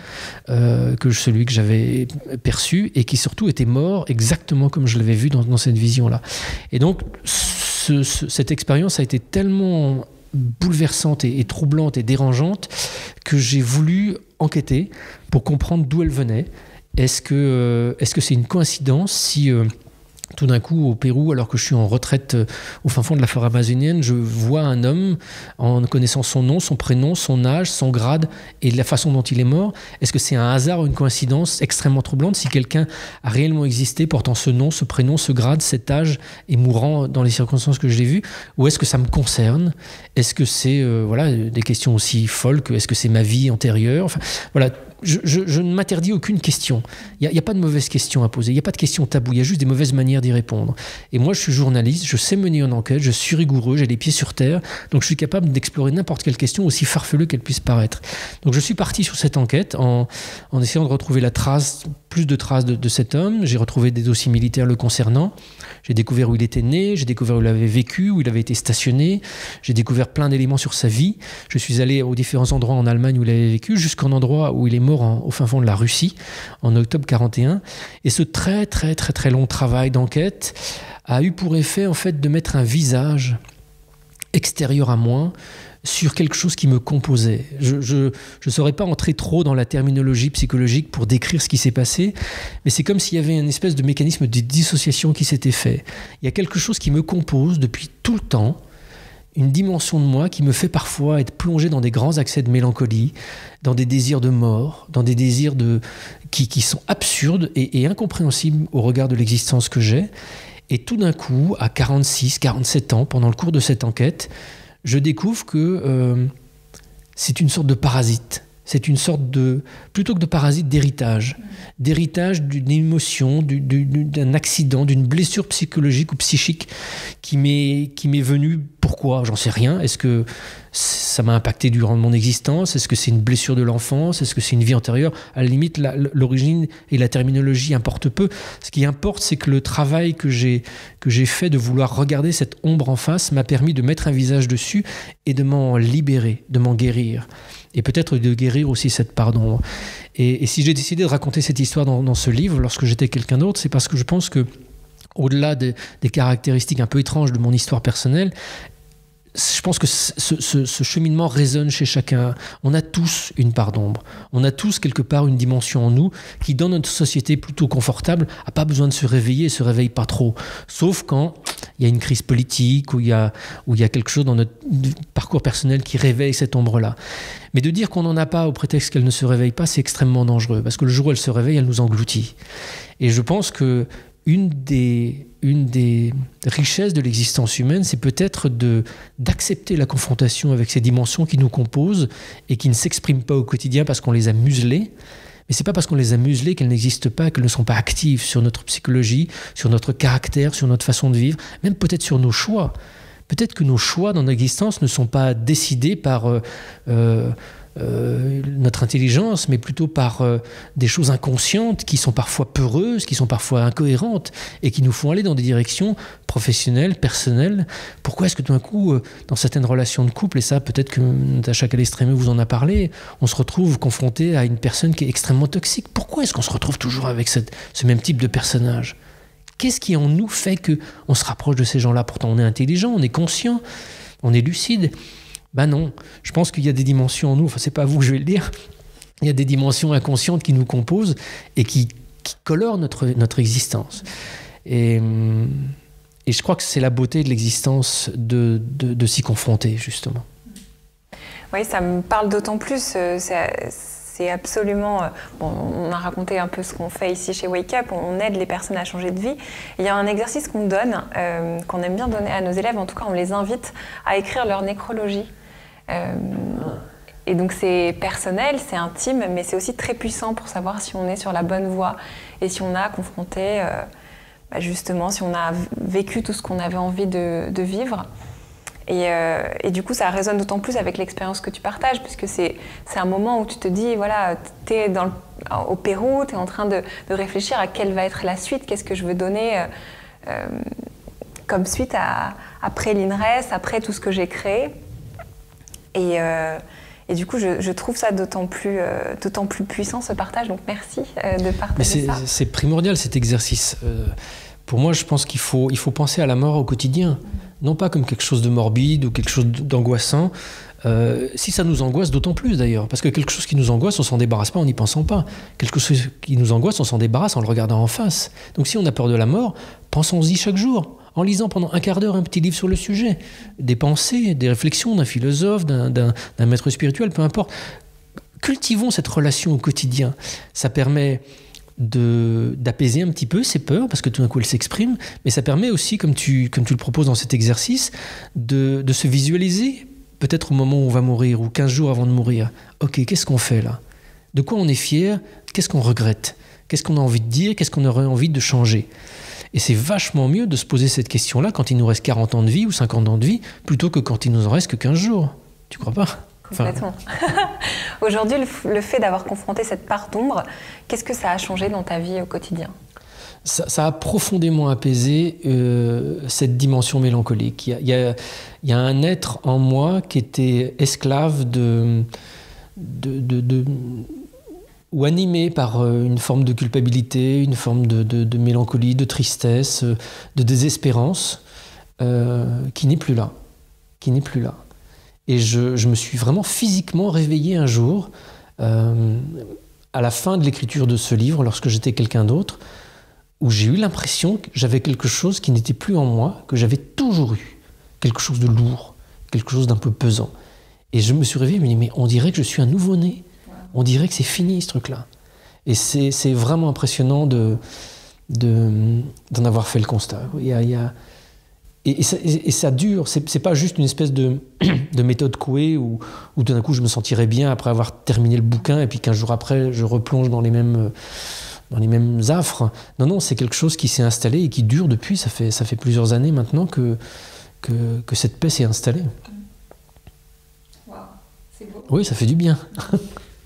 S4: que celui que j'avais perçu et qui surtout était mort exactement comme je l'avais vu dans cette vision-là. Et donc cette expérience a été tellement bouleversante et troublante et dérangeante que j'ai voulu enquêter pour comprendre d'où elle venait. Est-ce que c'est une coïncidence si tout d'un coup au Pérou, alors que je suis en retraite au fin fond de la forêt amazonienne, je vois un homme en connaissant son nom, son prénom, son âge, son grade et la façon dont il est mort? Est-ce que c'est un hasard ou une coïncidence extrêmement troublante si quelqu'un a réellement existé portant ce nom, ce prénom, ce grade, cet âge et mourant dans les circonstances que je l'ai vu? Ou est-ce que ça me concerne? Est-ce que c'est des questions aussi folles que est-ce que c'est ma vie antérieure? Enfin, voilà. Je ne m'interdis aucune question. Il n'y a pas de mauvaise question à poser. Il n'y a pas de question taboue. Il y a juste des mauvaises manières d'y répondre. Et moi, je suis journaliste. Je sais mener une enquête. Je suis rigoureux. J'ai les pieds sur terre. Donc, je suis capable d'explorer n'importe quelle question, aussi farfelue qu'elle puisse paraître. Donc, je suis parti sur cette enquête en essayant de retrouver plus de traces de cet homme. J'ai retrouvé des dossiers militaires le concernant. J'ai découvert où il était né. J'ai découvert où il avait vécu, où il avait été stationné. J'ai découvert plein d'éléments sur sa vie. Je suis allé aux différents endroits en Allemagne où il avait vécu, jusqu'en endroit où il est mort au fin fond de la Russie, en octobre 41. Et ce très, très, très, très long travail d'enquête a eu pour effet, en fait, de mettre un visage extérieur à moi, sur quelque chose qui me composait. Je ne saurais pas entrer trop dans la terminologie psychologique pour décrire ce qui s'est passé, mais c'est comme s'il y avait une espèce de mécanisme de dissociation qui s'était fait. Il y a quelque chose qui me compose depuis tout le temps, une dimension de moi qui me fait parfois être plongé dans des grands accès de mélancolie, dans des désirs de mort, dans des désirs qui sont absurdes et incompréhensibles au regard de l'existence que j'ai. Et tout d'un coup, à 46, 47 ans, pendant le cours de cette enquête, je découvre que c'est une sorte de parasite. C'est une sorte de, plutôt que de parasite, d'héritage d'une émotion, d'un accident, d'une blessure psychologique ou psychique qui m'est venue. Pourquoi ? J'en sais rien. Est-ce que ça m'a impacté durant mon existence ? Est-ce que c'est une blessure de l'enfance ? Est-ce que c'est une vie antérieure ? À la limite, l'origine et la terminologie importent peu. Ce qui importe, c'est que le travail que j'ai fait de vouloir regarder cette ombre en face m'a permis de mettre un visage dessus et de m'en libérer, de m'en guérir. Et peut-être de guérir aussi cette part d'ombre. Et si j'ai décidé de raconter cette histoire dans ce livre, lorsque j'étais quelqu'un d'autre, c'est parce que je pense que, au-delà des caractéristiques un peu étranges de mon histoire personnelle, je pense que ce cheminement résonne chez chacun. On a tous une part d'ombre. On a tous quelque part une dimension en nous qui, dans notre société plutôt confortable, n'a pas besoin de se réveiller et ne se réveille pas trop. Sauf quand il y a une crise politique ou il y a quelque chose dans notre parcours personnel qui réveille cette ombre-là. Mais de dire qu'on n'en a pas au prétexte qu'elle ne se réveille pas, c'est extrêmement dangereux. Parce que le jour où elle se réveille, elle nous engloutit. Et je pense que une des richesses de l'existence humaine, c'est peut-être d'accepter la confrontation avec ces dimensions qui nous composent et qui ne s'expriment pas au quotidien parce qu'on les a muselées. Mais c'est pas parce qu'on les a muselées qu'elles n'existent pas, qu'elles ne sont pas actives sur notre psychologie, sur notre caractère, sur notre façon de vivre, même peut-être sur nos choix. Peut-être que nos choix dans notre existence ne sont pas décidés par notre intelligence, mais plutôt par des choses inconscientes qui sont parfois peureuses, qui sont parfois incohérentes et qui nous font aller dans des directions professionnelles, personnelles. Pourquoi est-ce que tout d'un coup, dans certaines relations de couple, et ça peut-être que Natacha Calestrémeux vous en a parlé, on se retrouve confronté à une personne qui est extrêmement toxique. Pourquoi est-ce qu'on se retrouve toujours avec ce même type de personnage ? Qu'est-ce qui en nous fait qu'on se rapproche de ces gens-là ? Pourtant on est intelligent, on est conscient, on est lucide. Ben non, je pense qu'il y a des dimensions en nous, enfin c'est pas à vous que je vais le dire, il y a des dimensions inconscientes qui nous composent et qui colorent notre existence. Et je crois que c'est la beauté de l'existence de s'y confronter, justement.
S3: Oui, ça me parle d'autant plus, c'est absolument... Bon, on a raconté un peu ce qu'on fait ici chez Wake Up, on aide les personnes à changer de vie. Il y a un exercice qu'on donne, qu'on aime bien donner à nos élèves, en tout cas on les invite à écrire leur nécrologie. Et donc c'est personnel, c'est intime, mais c'est aussi très puissant pour savoir si on est sur la bonne voie et si on a confronté, justement, si on a vécu tout ce qu'on avait envie de vivre. Et du coup, ça résonne d'autant plus avec l'expérience que tu partages, puisque c'est un moment où tu te dis, voilà, tu es au Pérou, tu es en train de réfléchir à quelle va être la suite, qu'est-ce que je veux donner comme suite après l'INRES, après tout ce que j'ai créé. Et du coup, je trouve ça d'autant plus puissant, ce partage. Donc, merci de partager ça.
S4: C'est primordial, cet exercice. Pour moi, je pense qu'il faut penser à la mort au quotidien. Non pas comme quelque chose de morbide ou quelque chose d'angoissant. Si ça nous angoisse, d'autant plus d'ailleurs. Parce que quelque chose qui nous angoisse, on ne s'en débarrasse pas en n'y pensant pas. Quelque chose qui nous angoisse, on s'en débarrasse en le regardant en face. Donc, si on a peur de la mort, pensons-y chaque jour. En lisant pendant un quart d'heure un petit livre sur le sujet, des pensées, des réflexions d'un philosophe, d'un maître spirituel, peu importe. Cultivons cette relation au quotidien. Ça permet d'apaiser un petit peu ces peurs, parce que tout d'un coup elles s'expriment, mais ça permet aussi, comme tu le proposes dans cet exercice, de se visualiser, peut-être au moment où on va mourir, ou 15 jours avant de mourir. Ok, qu'est-ce qu'on fait là ? De quoi on est fier ? Qu'est-ce qu'on regrette ? Qu'est-ce qu'on a envie de dire ? Qu'est-ce qu'on aurait envie de changer ? Et c'est vachement mieux de se poser cette question-là quand il nous reste 40 ans de vie ou 50 ans de vie, plutôt que quand il nous en reste que 15 jours. Tu crois pas ?
S3: Complètement. Aujourd'hui, le fait d'avoir confronté cette part d'ombre, qu'est-ce que ça a changé dans ta vie au quotidien ?
S4: Ça a profondément apaisé cette dimension mélancolique. Il y a un être en moi qui était esclave ou animé par une forme de culpabilité, une forme de mélancolie, de tristesse, de désespérance, qui n'est plus là. qui n'est plus là. Et je me suis vraiment physiquement réveillé un jour, à la fin de l'écriture de ce livre, lorsque j'étais quelqu'un d'autre, où j'ai eu l'impression que j'avais quelque chose qui n'était plus en moi, que j'avais toujours eu. Quelque chose de lourd, quelque chose d'un peu pesant. Et je me suis réveillé, je me dis, mais on dirait que je suis un nouveau-né. On dirait que c'est fini, ce truc-là. Et c'est vraiment impressionnant d'en avoir fait le constat. Et ça dure, c'est pas juste une espèce de méthode Coué où tout d'un coup je me sentirais bien après avoir terminé le bouquin et puis 15 jours après je replonge dans les mêmes affres. Non, c'est quelque chose qui s'est installé et qui dure depuis, ça fait plusieurs années maintenant que cette paix s'est installée.
S3: Wow, c'est beau.
S4: Oui, ça fait du bien.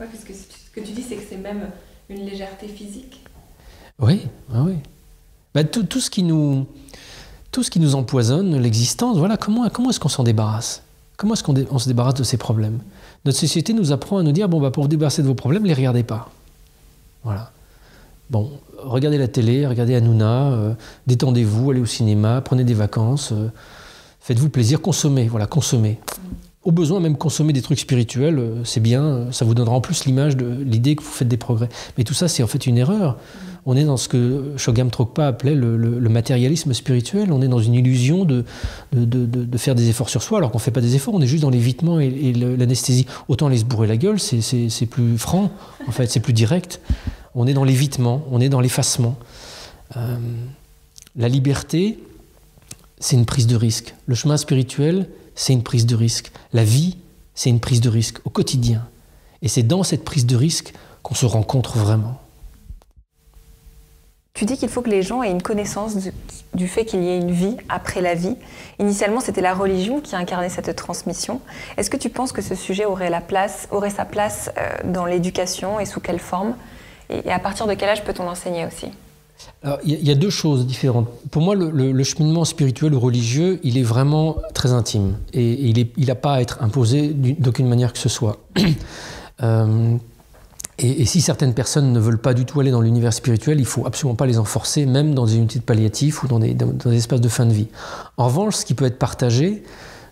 S3: Ouais, parce que ce que tu dis, c'est que c'est même une légèreté physique.
S4: Oui. Tout ce qui nous empoisonne l'existence, voilà, comment est-ce qu'on s'en débarrasse? Comment est-ce qu'on se débarrasse de ces problèmes? Notre société nous apprend à nous dire, pour vous débarrasser de vos problèmes, ne les regardez pas. Voilà. Bon, regardez la télé, regardez Hanouna, détendez-vous, allez au cinéma, prenez des vacances, faites-vous plaisir, consommez. Au besoin, même consommer des trucs spirituels, c'est bien, ça vous donnera en plus l'idée que vous faites des progrès. Mais tout ça, c'est en fait une erreur. On est dans ce que Chogyam Trungpa appelait le matérialisme spirituel. On est dans une illusion de faire des efforts sur soi, alors qu'on ne fait pas des efforts, on est juste dans l'évitement et l'anesthésie. Autant aller se bourrer la gueule, c'est plus franc, en fait, c'est plus direct. On est dans l'évitement, on est dans l'effacement. La liberté, c'est une prise de risque. Le chemin spirituel, c'est une prise de risque. La vie, c'est une prise de risque au quotidien. Et c'est dans cette prise de risque qu'on se rencontre vraiment.
S3: Tu dis qu'il faut que les gens aient une connaissance du fait qu'il y ait une vie après la vie. Initialement, c'était la religion qui incarnait cette transmission. Est-ce que tu penses que ce sujet aurait sa place dans l'éducation et sous quelle forme? Et à partir de quel âge peut-on l'enseigner aussi?
S4: Alors, il y a deux choses différentes. Pour moi, le cheminement spirituel ou religieux, il est vraiment très intime. Et il n'a pas à être imposé d'aucune manière que ce soit. Et si certaines personnes ne veulent pas du tout aller dans l'univers spirituel, il ne faut absolument pas les en forcer, même dans des unités de palliatifs ou dans des espaces de fin de vie. En revanche, ce qui peut être partagé,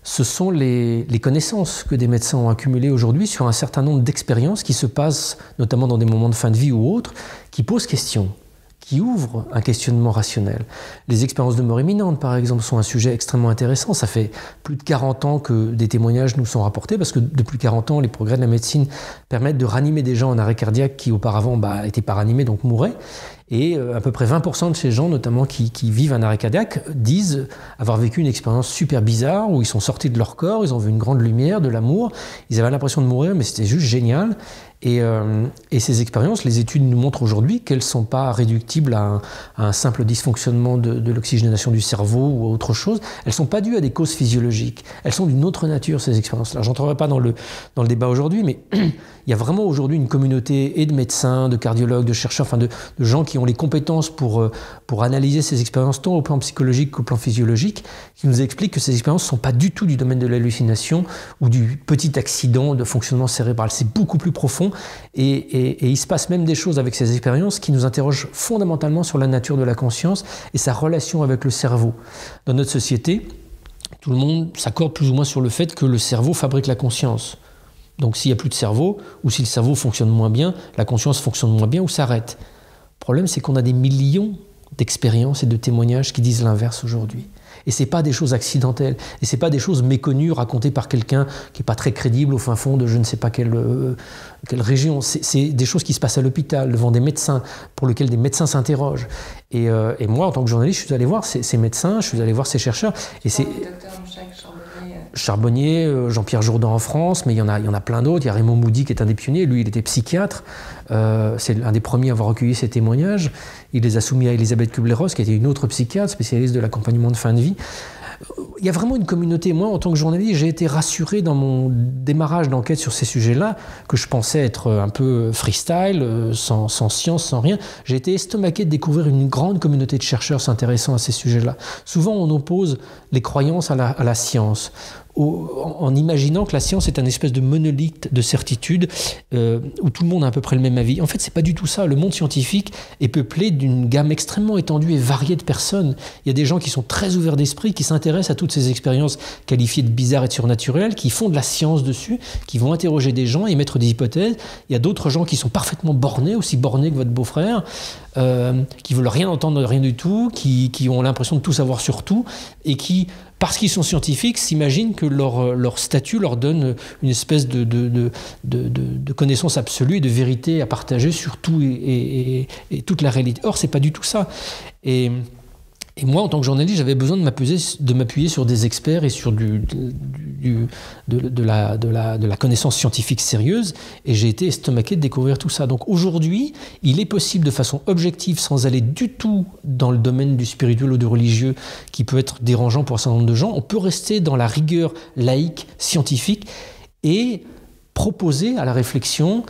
S4: ce sont les connaissances que des médecins ont accumulées aujourd'hui sur un certain nombre d'expériences qui se passent, notamment dans des moments de fin de vie ou autres, qui posent question, qui ouvrent un questionnement rationnel. Les expériences de mort imminente, par exemple, sont un sujet extrêmement intéressant. Ça fait plus de 40 ans que des témoignages nous sont rapportés, parce que depuis 40 ans, les progrès de la médecine permettent de ranimer des gens en arrêt cardiaque qui auparavant n'étaient pas ranimés, donc mouraient. Et à peu près 20% de ces gens, notamment qui vivent un arrêt cardiaque, disent avoir vécu une expérience super bizarre où ils sont sortis de leur corps, ils ont vu une grande lumière, de l'amour, ils avaient l'impression de mourir, mais c'était juste génial. Et ces expériences, les études nous montrent aujourd'hui qu'elles ne sont pas réductibles à un simple dysfonctionnement de l'oxygénation du cerveau ou à autre chose. Elles ne sont pas dues à des causes physiologiques. Elles sont d'une autre nature, ces expériences-là. Je n'entrerai pas dans le débat aujourd'hui, mais il y a vraiment aujourd'hui une communauté et de médecins, de cardiologues, de chercheurs, enfin de gens qui ont les compétences pour analyser ces expériences tant au plan psychologique qu'au plan physiologique, qui nous expliquent que ces expériences ne sont pas du tout du domaine de l'hallucination ou du petit accident de fonctionnement cérébral. C'est beaucoup plus profond. Et il se passe même des choses avec ces expériences qui nous interrogent fondamentalement sur la nature de la conscience et sa relation avec le cerveau. Dans notre société, tout le monde s'accorde plus ou moins sur le fait que le cerveau fabrique la conscience. Donc s'il n'y a plus de cerveau, ou si le cerveau fonctionne moins bien, la conscience fonctionne moins bien ou s'arrête. Le problème, c'est qu'on a des millions d'expériences et de témoignages qui disent l'inverse aujourd'hui. Et ce n'est pas des choses accidentelles, et ce n'est pas des choses méconnues racontées par quelqu'un qui n'est pas très crédible au fin fond de je ne sais pas quelle région. C'est des choses qui se passent à l'hôpital, devant des médecins, pour lesquels des médecins s'interrogent. Et moi, en tant que journaliste, je suis allé voir ces médecins, je suis allé voir ces chercheurs. Et c'est Charbonnier, Jean-Pierre Jourdan en France, mais il y en a plein d'autres. Il y a Raymond Moody qui est un des pionniers. Lui, il était psychiatre. C'est l'un des premiers à avoir recueilli ces témoignages. Il les a soumis à Elisabeth Kubler-Ross, qui était une autre psychiatre, spécialiste de l'accompagnement de fin de vie. Il y a vraiment une communauté. Moi, en tant que journaliste, j'ai été rassuré dans mon démarrage d'enquête sur ces sujets-là, que je pensais être un peu freestyle, sans science, sans rien. J'ai été estomaqué de découvrir une grande communauté de chercheurs s'intéressant à ces sujets-là. Souvent, on oppose les croyances à la science. en imaginant que la science est un espèce de monolithe de certitude où tout le monde a à peu près le même avis. En fait, c'est pas du tout ça. Le monde scientifique est peuplé d'une gamme extrêmement étendue et variée de personnes. Il y a des gens qui sont très ouverts d'esprit, qui s'intéressent à toutes ces expériences qualifiées de bizarres et de surnaturelles, qui font de la science dessus, qui vont interroger des gens, émettre des hypothèses. Il y a d'autres gens qui sont parfaitement bornés, aussi bornés que votre beau-frère, qui veulent rien entendre de rien du tout, qui ont l'impression de tout savoir sur tout, et qui, parce qu'ils sont scientifiques, s'imaginent que leur statut leur donne une espèce de connaissance absolue et de vérité à partager sur tout et toute la réalité. Or, c'est pas du tout ça. Et moi, en tant que journaliste, j'avais besoin de m'appuyer sur des experts et sur de la connaissance scientifique sérieuse, et j'ai été estomaqué de découvrir tout ça. Donc aujourd'hui, il est possible de façon objective, sans aller du tout dans le domaine du spirituel ou du religieux, qui peut être dérangeant pour un certain nombre de gens, on peut rester dans la rigueur laïque, scientifique, et proposer à la réflexion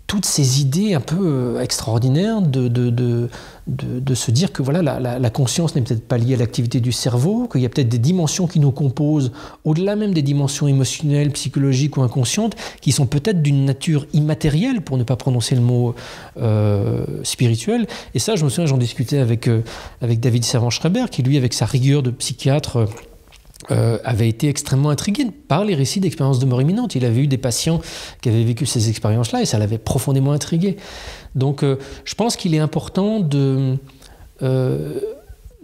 S4: toutes ces idées un peu extraordinaires de se dire que voilà, la conscience n'est peut-être pas liée à l'activité du cerveau, qu'il y a peut-être des dimensions qui nous composent, au-delà même des dimensions émotionnelles, psychologiques ou inconscientes, qui sont peut-être d'une nature immatérielle, pour ne pas prononcer le mot spirituel. Et ça, je me souviens, j'en discutais avec David Servan-Schreiber, qui lui, avec sa rigueur de psychiatre, avait été extrêmement intrigué par les récits d'expériences de mort imminente. Il avait eu des patients qui avaient vécu ces expériences-là et ça l'avait profondément intrigué. Donc je pense qu'il est important de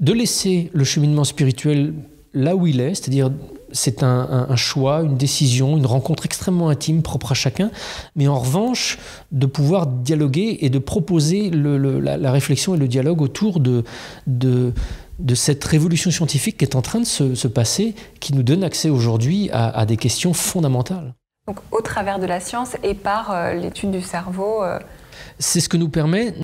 S4: laisser le cheminement spirituel là où il est, c'est-à-dire c'est un choix, une décision, une rencontre extrêmement intime, propre à chacun, mais en revanche de pouvoir dialoguer et de proposer la réflexion et le dialogue autour de cette révolution scientifique qui est en train de se passer, qui nous donne accès aujourd'hui à des questions fondamentales.
S3: Donc au travers de la science et par l'étude du cerveau
S4: C'est ce que nous permet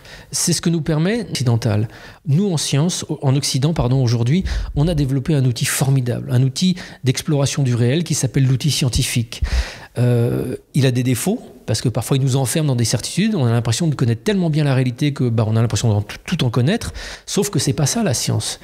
S4: occidental. Nous, en science, en Occident, aujourd'hui, on a développé un outil formidable, un outil d'exploration du réel qui s'appelle l'outil scientifique. Il a des défauts, parce que parfois il nous enferme dans des certitudes, on a l'impression de connaître tellement bien la réalité que on a l'impression de tout en connaître, sauf que c'est pas ça la science.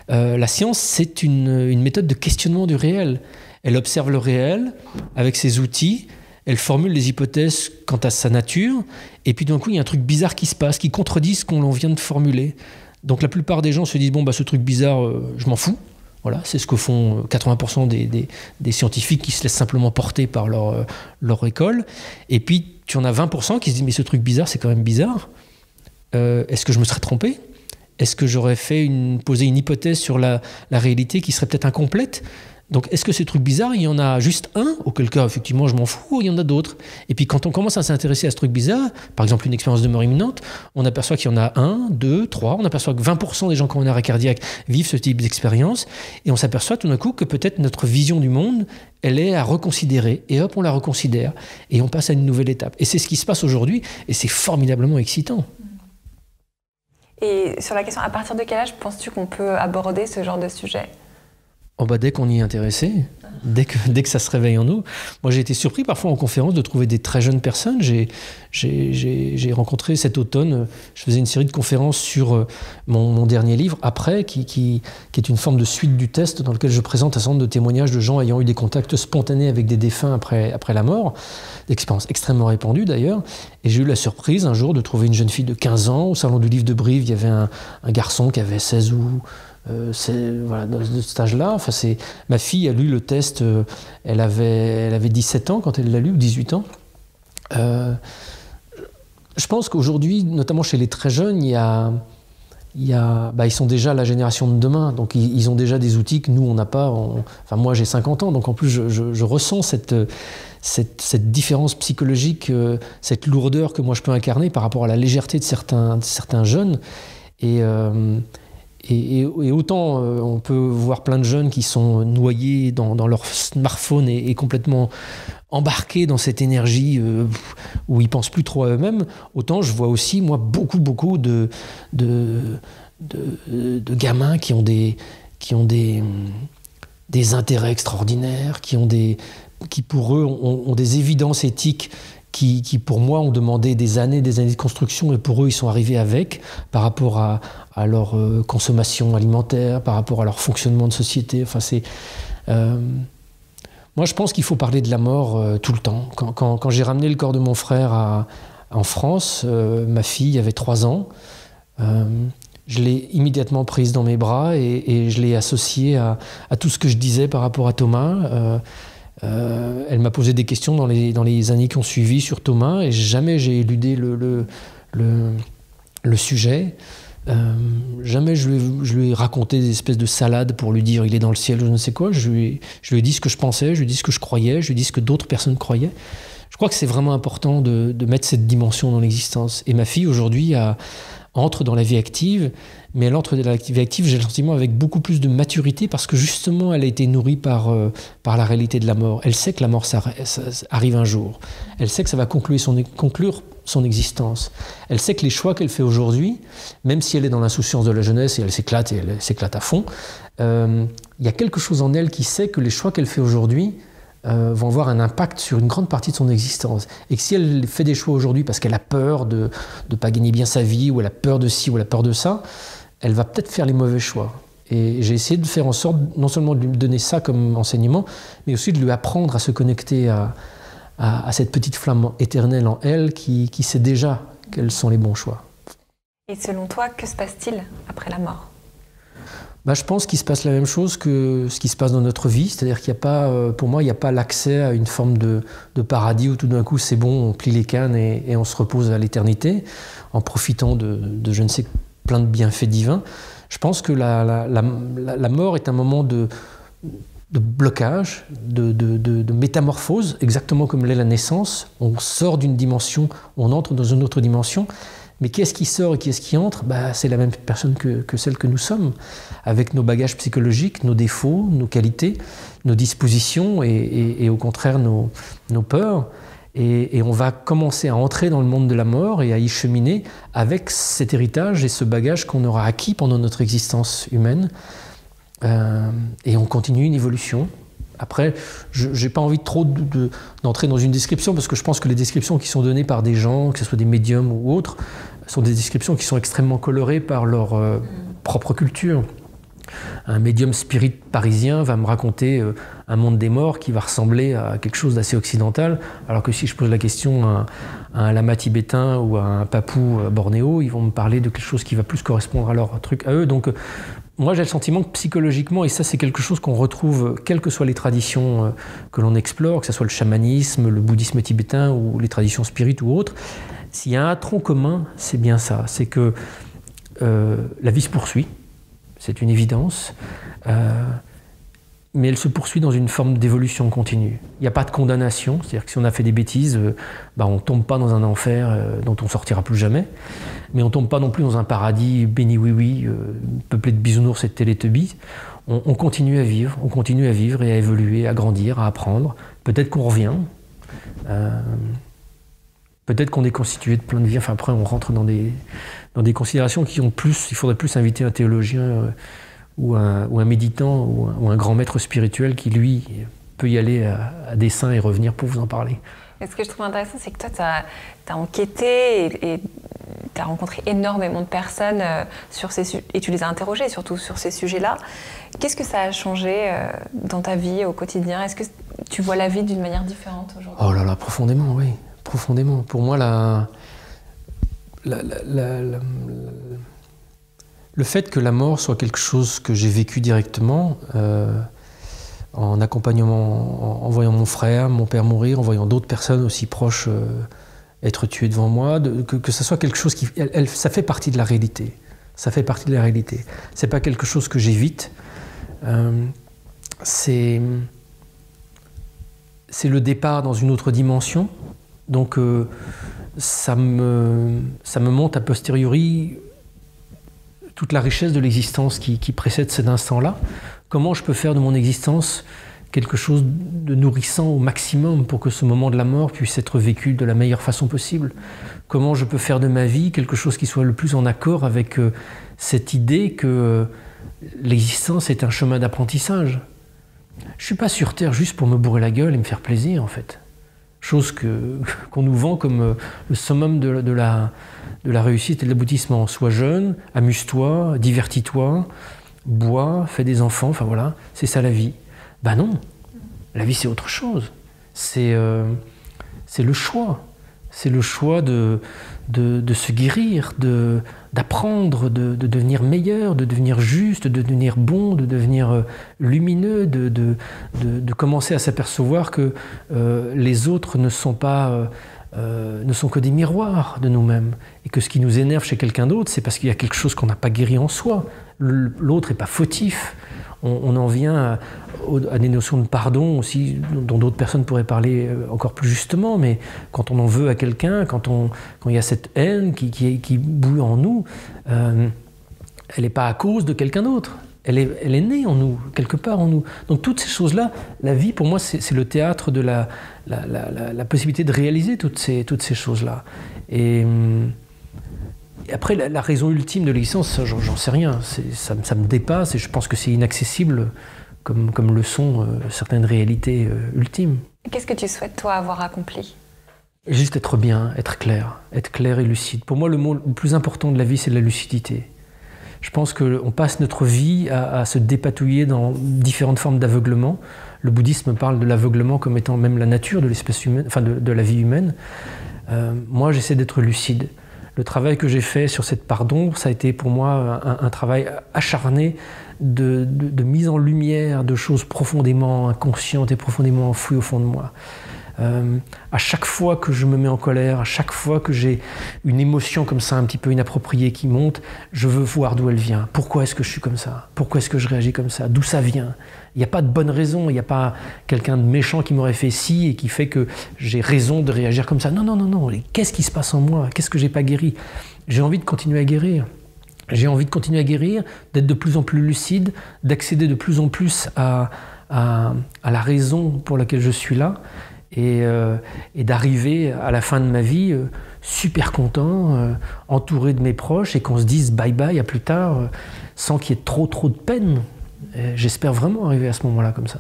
S4: La science, c'est une méthode de questionnement du réel. Elle observe le réel avec ses outils, elle formule des hypothèses quant à sa nature, et puis d'un coup il y a un truc bizarre qui se passe, qui contredit ce qu'on vient de formuler. Donc la plupart des gens se disent ce truc bizarre, je m'en fous. Voilà, c'est ce que font 80% des scientifiques qui se laissent simplement porter par leur école. Et puis, tu en as 20% qui se disent « mais ce truc bizarre, c'est quand même bizarre. Est-ce que je me serais trompé ? Est-ce que j'aurais posé une hypothèse sur la réalité qui serait peut-être incomplète ? Donc, est-ce que ce truc bizarre, il y en a juste un, auquel cas, effectivement, je m'en fous, ou il y en a d'autres ? Et puis, quand on commence à s'intéresser à ce truc bizarre, par exemple une expérience de mort imminente, on aperçoit qu'il y en a 1, 2, 3, on aperçoit que 20% des gens qui ont un arrêt cardiaque vivent ce type d'expérience, et on s'aperçoit tout d'un coup que peut-être notre vision du monde, elle est à reconsidérer, et hop, on la reconsidère, et on passe à une nouvelle étape. Et c'est ce qui se passe aujourd'hui, et c'est formidablement excitant.
S3: Et sur la question, à partir de quel âge penses-tu qu'on peut aborder ce genre de sujet ?
S4: Dès qu'on y est intéressé, dès que ça se réveille en nous. Moi, j'ai été surpris parfois en conférence de trouver des très jeunes personnes. J'ai rencontré cet automne, je faisais une série de conférences sur mon dernier livre, Après, qui est une forme de suite du test dans lequel je présente un certain nombre de témoignages de gens ayant eu des contacts spontanés avec des défunts après la mort, d'expériences extrêmement répandues d'ailleurs. Et j'ai eu la surprise un jour de trouver une jeune fille de 15 ans. Au Salon du Livre de Brive, il y avait un garçon qui avait 16 ou... dans cet âge-là, ma fille a lu le test, elle avait 17 ans quand elle l'a lu, ou 18 ans. Je pense qu'aujourd'hui, notamment chez les très jeunes, ils sont déjà la génération de demain, donc ils ont déjà des outils que nous, on n'a pas. Moi, j'ai 50 ans, donc en plus, je ressens cette différence psychologique, cette lourdeur que moi, je peux incarner par rapport à la légèreté de certains jeunes. Et autant on peut voir plein de jeunes qui sont noyés dans leur smartphone et complètement embarqués dans cette énergie où ils pensent plus trop à eux-mêmes, autant je vois aussi moi beaucoup de gamins qui ont des intérêts extraordinaires, qui pour eux ont des évidences éthiques qui pour moi ont demandé des années de construction, et pour eux ils sont arrivés avec, par rapport à leur consommation alimentaire, par rapport à leur fonctionnement de société. Moi, je pense qu'il faut parler de la mort tout le temps. Quand j'ai ramené le corps de mon frère en France, ma fille avait 3 ans. Je l'ai immédiatement prise dans mes bras et je l'ai associée à tout ce que je disais par rapport à Thomas. Elle m'a posé des questions dans les années qui ont suivi sur Thomas et jamais j'ai éludé le sujet. Jamais je lui ai raconté des espèces de salades pour lui dire il est dans le ciel ou je ne sais quoi. Je lui ai dit ce que je pensais, je lui ai dit ce que je croyais, je lui ai dit ce que d'autres personnes croyaient. Je crois que c'est vraiment important de mettre cette dimension dans l'existence. Et ma fille aujourd'hui entre dans la vie active, mais elle entre dans la vie active, j'ai le sentiment, avec beaucoup plus de maturité parce que justement elle a été nourrie par la réalité de la mort. Elle sait que la mort ça arrive un jour. Elle sait que ça va conclure son existence. Elle sait que les choix qu'elle fait aujourd'hui, même si elle est dans l'insouciance de la jeunesse et elle s'éclate à fond, il y a quelque chose en elle qui sait que les choix qu'elle fait aujourd'hui vont avoir un impact sur une grande partie de son existence. Et que si elle fait des choix aujourd'hui parce qu'elle a peur de ne pas gagner bien sa vie, ou elle a peur de ci, ou elle a peur de ça, elle va peut-être faire les mauvais choix. Et j'ai essayé de faire en sorte, non seulement de lui donner ça comme enseignement, mais aussi de lui apprendre à se connecter à cette petite flamme éternelle en elle qui sait déjà quels sont les bons choix.
S3: Et selon toi, que se passe-t-il après la mort ?
S4: Je pense qu'il se passe la même chose que ce qui se passe dans notre vie, c'est-à-dire qu'il n'y a pas, pour moi, il n'y a pas l'accès à une forme de paradis où tout d'un coup c'est bon, on plie les cannes et on se repose à l'éternité en profitant de je ne sais plein de bienfaits divins. Je pense que la mort est un moment de blocage, de métamorphose, exactement comme l'est la naissance. On sort d'une dimension, on entre dans une autre dimension. Mais qui est-ce qui sort et qui est-ce qui entre ? C'est la même personne que celle que nous sommes, avec nos bagages psychologiques, nos défauts, nos qualités, nos dispositions et au contraire nos peurs. Et on va commencer à entrer dans le monde de la mort et à y cheminer avec cet héritage et ce bagage qu'on aura acquis pendant notre existence humaine. Et on continue une évolution. Après, je n'ai pas envie d'entrer dans une description parce que je pense que les descriptions qui sont données par des gens, que ce soit des médiums ou autres, sont des descriptions qui sont extrêmement colorées par leur propre culture. Un médium spirit parisien va me raconter un monde des morts qui va ressembler à quelque chose d'assez occidental, alors que si je pose la question à un lama tibétain ou à un papou bornéo, ils vont me parler de quelque chose qui va plus correspondre à leur truc à eux. Donc, moi, j'ai le sentiment que psychologiquement, et ça c'est quelque chose qu'on retrouve, quelles que soient les traditions que l'on explore, que ce soit le chamanisme, le bouddhisme tibétain ou les traditions spirites ou autres, s'il y a un tronc commun, c'est bien ça, c'est que la vie se poursuit, c'est une évidence, mais elle se poursuit dans une forme d'évolution continue. Il n'y a pas de condamnation, c'est-à-dire que si on a fait des bêtises, on ne tombe pas dans un enfer dont on ne sortira plus jamais, mais on ne tombe pas non plus dans un paradis béni oui-oui, peuplé de bisounours et de télétubbies. On continue à vivre et à évoluer, à grandir, à apprendre. Peut-être qu'on revient, peut-être qu'on est constitué de plein de vies. Enfin, après, on rentre dans des considérations qui ont plus. Il faudrait plus inviter un théologien ou un méditant ou un grand maître spirituel qui, lui, peut y aller à dessein et revenir pour vous en parler.
S3: Et ce que je trouve intéressant, c'est que toi, tu as enquêté et tu as rencontré énormément de personnes et tu les as interrogées surtout sur ces sujets-là. Qu'est-ce que ça a changé dans ta vie au quotidien ? Est-ce que tu vois la vie d'une manière différente aujourd'hui ?
S4: Oh là là, profondément, oui. Profondément. Pour moi, le fait que la mort soit quelque chose que j'ai vécu directement, en accompagnement, en voyant mon frère, mon père mourir, en voyant d'autres personnes aussi proches être tuées devant moi, que ça soit quelque chose qui... ça fait partie de la réalité. Ça fait partie de la réalité. C'est pas quelque chose que j'évite. C'est le départ dans une autre dimension. Donc ça me montre a posteriori toute la richesse de l'existence qui précède cet instant-là. Comment je peux faire de mon existence quelque chose de nourrissant au maximum pour que ce moment de la mort puisse être vécu de la meilleure façon possible ? Comment je peux faire de ma vie quelque chose qui soit le plus en accord avec cette idée que l'existence est un chemin d'apprentissage ? Je ne suis pas sur Terre juste pour me bourrer la gueule et me faire plaisir, en fait. Chose qu'on nous vend comme le summum de la réussite et de l'aboutissement. Sois jeune, amuse-toi, divertis-toi, bois, fais des enfants, enfin voilà, c'est ça la vie. Ben non, La vie, c'est autre chose. C'est le choix. C'est le choix de se guérir, d'apprendre, de devenir meilleur, de devenir juste, de devenir bon, de devenir lumineux, de commencer à s'apercevoir que les autres ne sont que des miroirs de nous-mêmes. Et que ce qui nous énerve chez quelqu'un d'autre, c'est parce qu'il y a quelque chose qu'on n'a pas guéri en soi. L'autre n'est pas fautif. On en vient à des notions de pardon aussi, dont d'autres personnes pourraient parler encore plus justement, mais quand on en veut à quelqu'un, quand il y a cette haine qui bouille en nous, elle n'est pas à cause de quelqu'un d'autre. Elle est née en nous, quelque part en nous. Donc toutes ces choses-là, la vie pour moi c'est le théâtre de la possibilité de réaliser toutes ces choses-là. Et après, la raison ultime de l'existence, j'en sais rien. Ça me dépasse et je pense que c'est inaccessible comme le sont certaines réalités ultimes.
S3: Qu'est-ce que tu souhaites, toi, avoir accompli?
S4: Juste être bien, être clair et lucide. Pour moi, le mot le plus important de la vie, c'est la lucidité. Je pense qu'on passe notre vie à se dépatouiller dans différentes formes d'aveuglement. Le bouddhisme parle de l'aveuglement comme étant même la nature de l'espèce humaine, enfin de la vie humaine. Moi, j'essaie d'être lucide. Le travail que j'ai fait sur cette part d'ombre, ça a été pour moi un travail acharné de mise en lumière de choses profondément inconscientes et profondément enfouies au fond de moi. À chaque fois que je me mets en colère, à chaque fois que j'ai une émotion comme ça un petit peu inappropriée qui monte, je veux voir d'où elle vient. Pourquoi est-ce que je suis comme ça? Pourquoi est-ce que je réagis comme ça? D'où ça vient? Il n'y a pas de bonne raison, il n'y a pas quelqu'un de méchant qui m'aurait fait ci et qui fait que j'ai raison de réagir comme ça. Non, non, non, non. Qu'est-ce qui se passe en moi? Qu'est-ce que j'ai pas guéri? J'ai envie de continuer à guérir. J'ai envie de continuer à guérir, d'être de plus en plus lucide, d'accéder de plus en plus à la raison pour laquelle je suis là et d'arriver à la fin de ma vie super content, entouré de mes proches et qu'on se dise bye bye à plus tard sans qu'il y ait trop de peine. J'espère vraiment arriver à ce moment-là comme ça.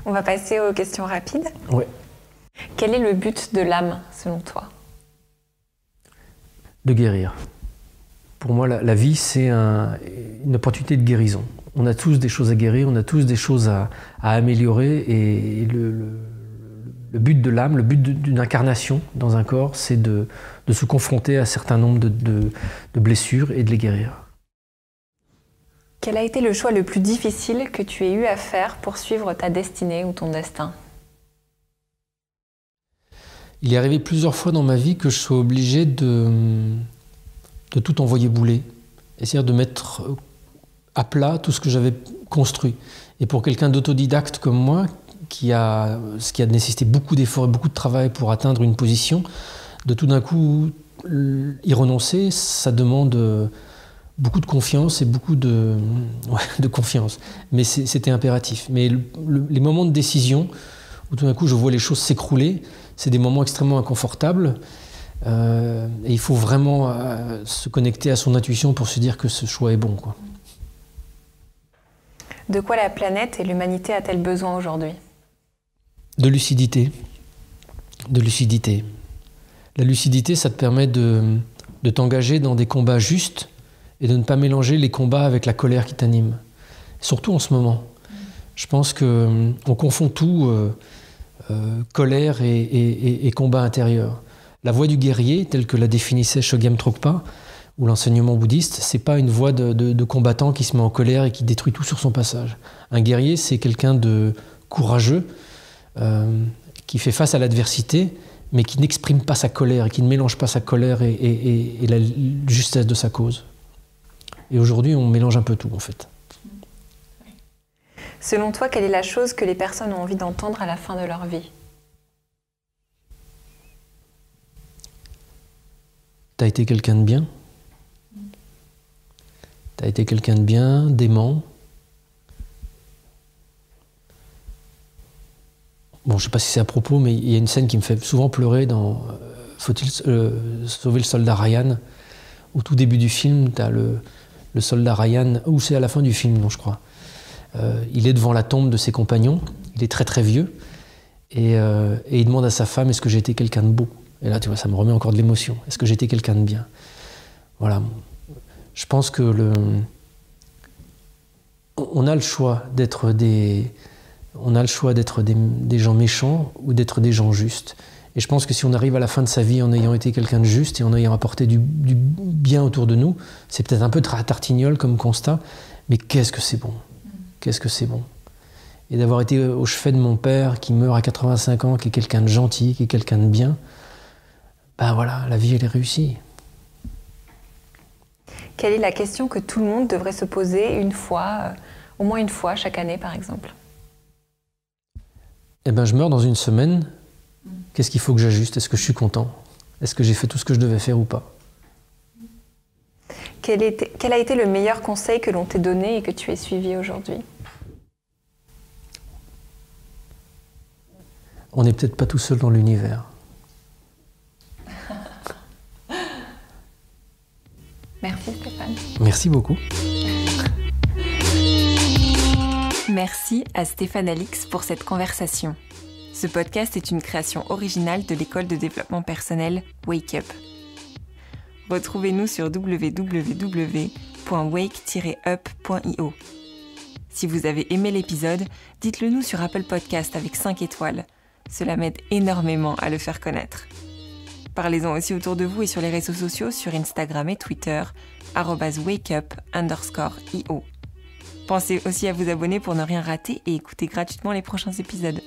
S3: On va passer aux questions rapides.
S4: Ouais.
S3: Quel est le but de l'âme, selon toi?
S4: De guérir. Pour moi, la vie, c'est une opportunité de guérison. On a tous des choses à guérir, on a tous des choses à améliorer. Et le but de l'âme, le but d'une incarnation dans un corps, c'est de se confronter à un certain nombre de blessures et de les guérir.
S3: Quel a été le choix le plus difficile que tu aies eu à faire pour suivre ta destinée ou ton destin?
S4: Il est arrivé plusieurs fois dans ma vie que je sois obligé de tout envoyer bouler, c'est-à-dire de mettre à plat tout ce que j'avais construit. Et pour quelqu'un d'autodidacte comme moi, ce qui a nécessité beaucoup d'efforts et beaucoup de travail pour atteindre une position, de tout d'un coup y renoncer, ça demande beaucoup de confiance et beaucoup de confiance. Mais c'était impératif. Mais les moments de décision, où tout d'un coup je vois les choses s'écrouler, c'est des moments extrêmement inconfortables. Et il faut vraiment se connecter à son intuition pour se dire que ce choix est bon, quoi.
S3: De quoi la planète et l'humanité a-t-elle besoin aujourd'hui?
S4: De lucidité. De lucidité. La lucidité, ça te permet de t'engager dans des combats justes et de ne pas mélanger les combats avec la colère qui t'anime. Surtout en ce moment. Je pense qu'on confond tout, colère et combat intérieur. La voie du guerrier, telle que la définissait Chogyam Trungpa, ou l'enseignement bouddhiste, c'est pas une voie de combattant qui se met en colère et qui détruit tout sur son passage. Un guerrier, c'est quelqu'un de courageux, qui fait face à l'adversité, mais qui n'exprime pas sa colère, et qui ne mélange pas sa colère et la justesse de sa cause. Et aujourd'hui, on mélange un peu tout, en fait.
S3: Selon toi, quelle est la chose que les personnes ont envie d'entendre à la fin de leur vie?
S4: T'as été quelqu'un de bien. T'as été quelqu'un de bien, d'aimant. Bon, je sais pas si c'est à propos, mais il y a une scène qui me fait souvent pleurer dans Faut-il sauver le soldat Ryan? Au tout début du film, t'as le soldat Ryan, ou c'est à la fin du film, non, je crois. Il est devant la tombe de ses compagnons, il est très très vieux, et il demande à sa femme, est-ce que j'ai été quelqu'un de beau? Et là, tu vois, ça me remet encore de l'émotion. Est-ce que j'ai été quelqu'un de bien? Voilà. Je pense que on a le choix d'être des On a le choix d'être des gens méchants ou d'être des gens justes. Et je pense que si on arrive à la fin de sa vie en ayant été quelqu'un de juste et en ayant apporté du bien autour de nous, c'est peut-être un peu tartignol comme constat, mais qu'est-ce que c'est bon. Qu'est-ce que c'est bon. Et d'avoir été au chevet de mon père qui meurt à 85 ans, qui est quelqu'un de gentil, qui est quelqu'un de bien, ben voilà, la vie elle est réussie.
S3: Quelle est la question que tout le monde devrait se poser une fois, au moins une fois chaque année par exemple?
S4: Eh ben je meurs dans une semaine, qu'est-ce qu'il faut que j'ajuste? Est-ce que je suis content? Est-ce que j'ai fait tout ce que je devais faire ou pas?
S3: Quel a été le meilleur conseil que l'on t'ait donné et que tu aies suivi aujourd'hui?
S4: On n'est peut-être pas tout seul dans l'univers.
S3: Merci Stéphane.
S4: Merci beaucoup.
S3: Merci à Stéphane Alix pour cette conversation. Ce podcast est une création originale de l'école de développement personnel Wake Up. Retrouvez-nous sur www.wake-up.io. Si vous avez aimé l'épisode, dites-le nous sur Apple Podcast avec 5 étoiles. Cela m'aide énormément à le faire connaître. Parlez-en aussi autour de vous et sur les réseaux sociaux, sur Instagram et Twitter, @wakeup_io. Pensez aussi à vous abonner pour ne rien rater et écouter gratuitement les prochains épisodes.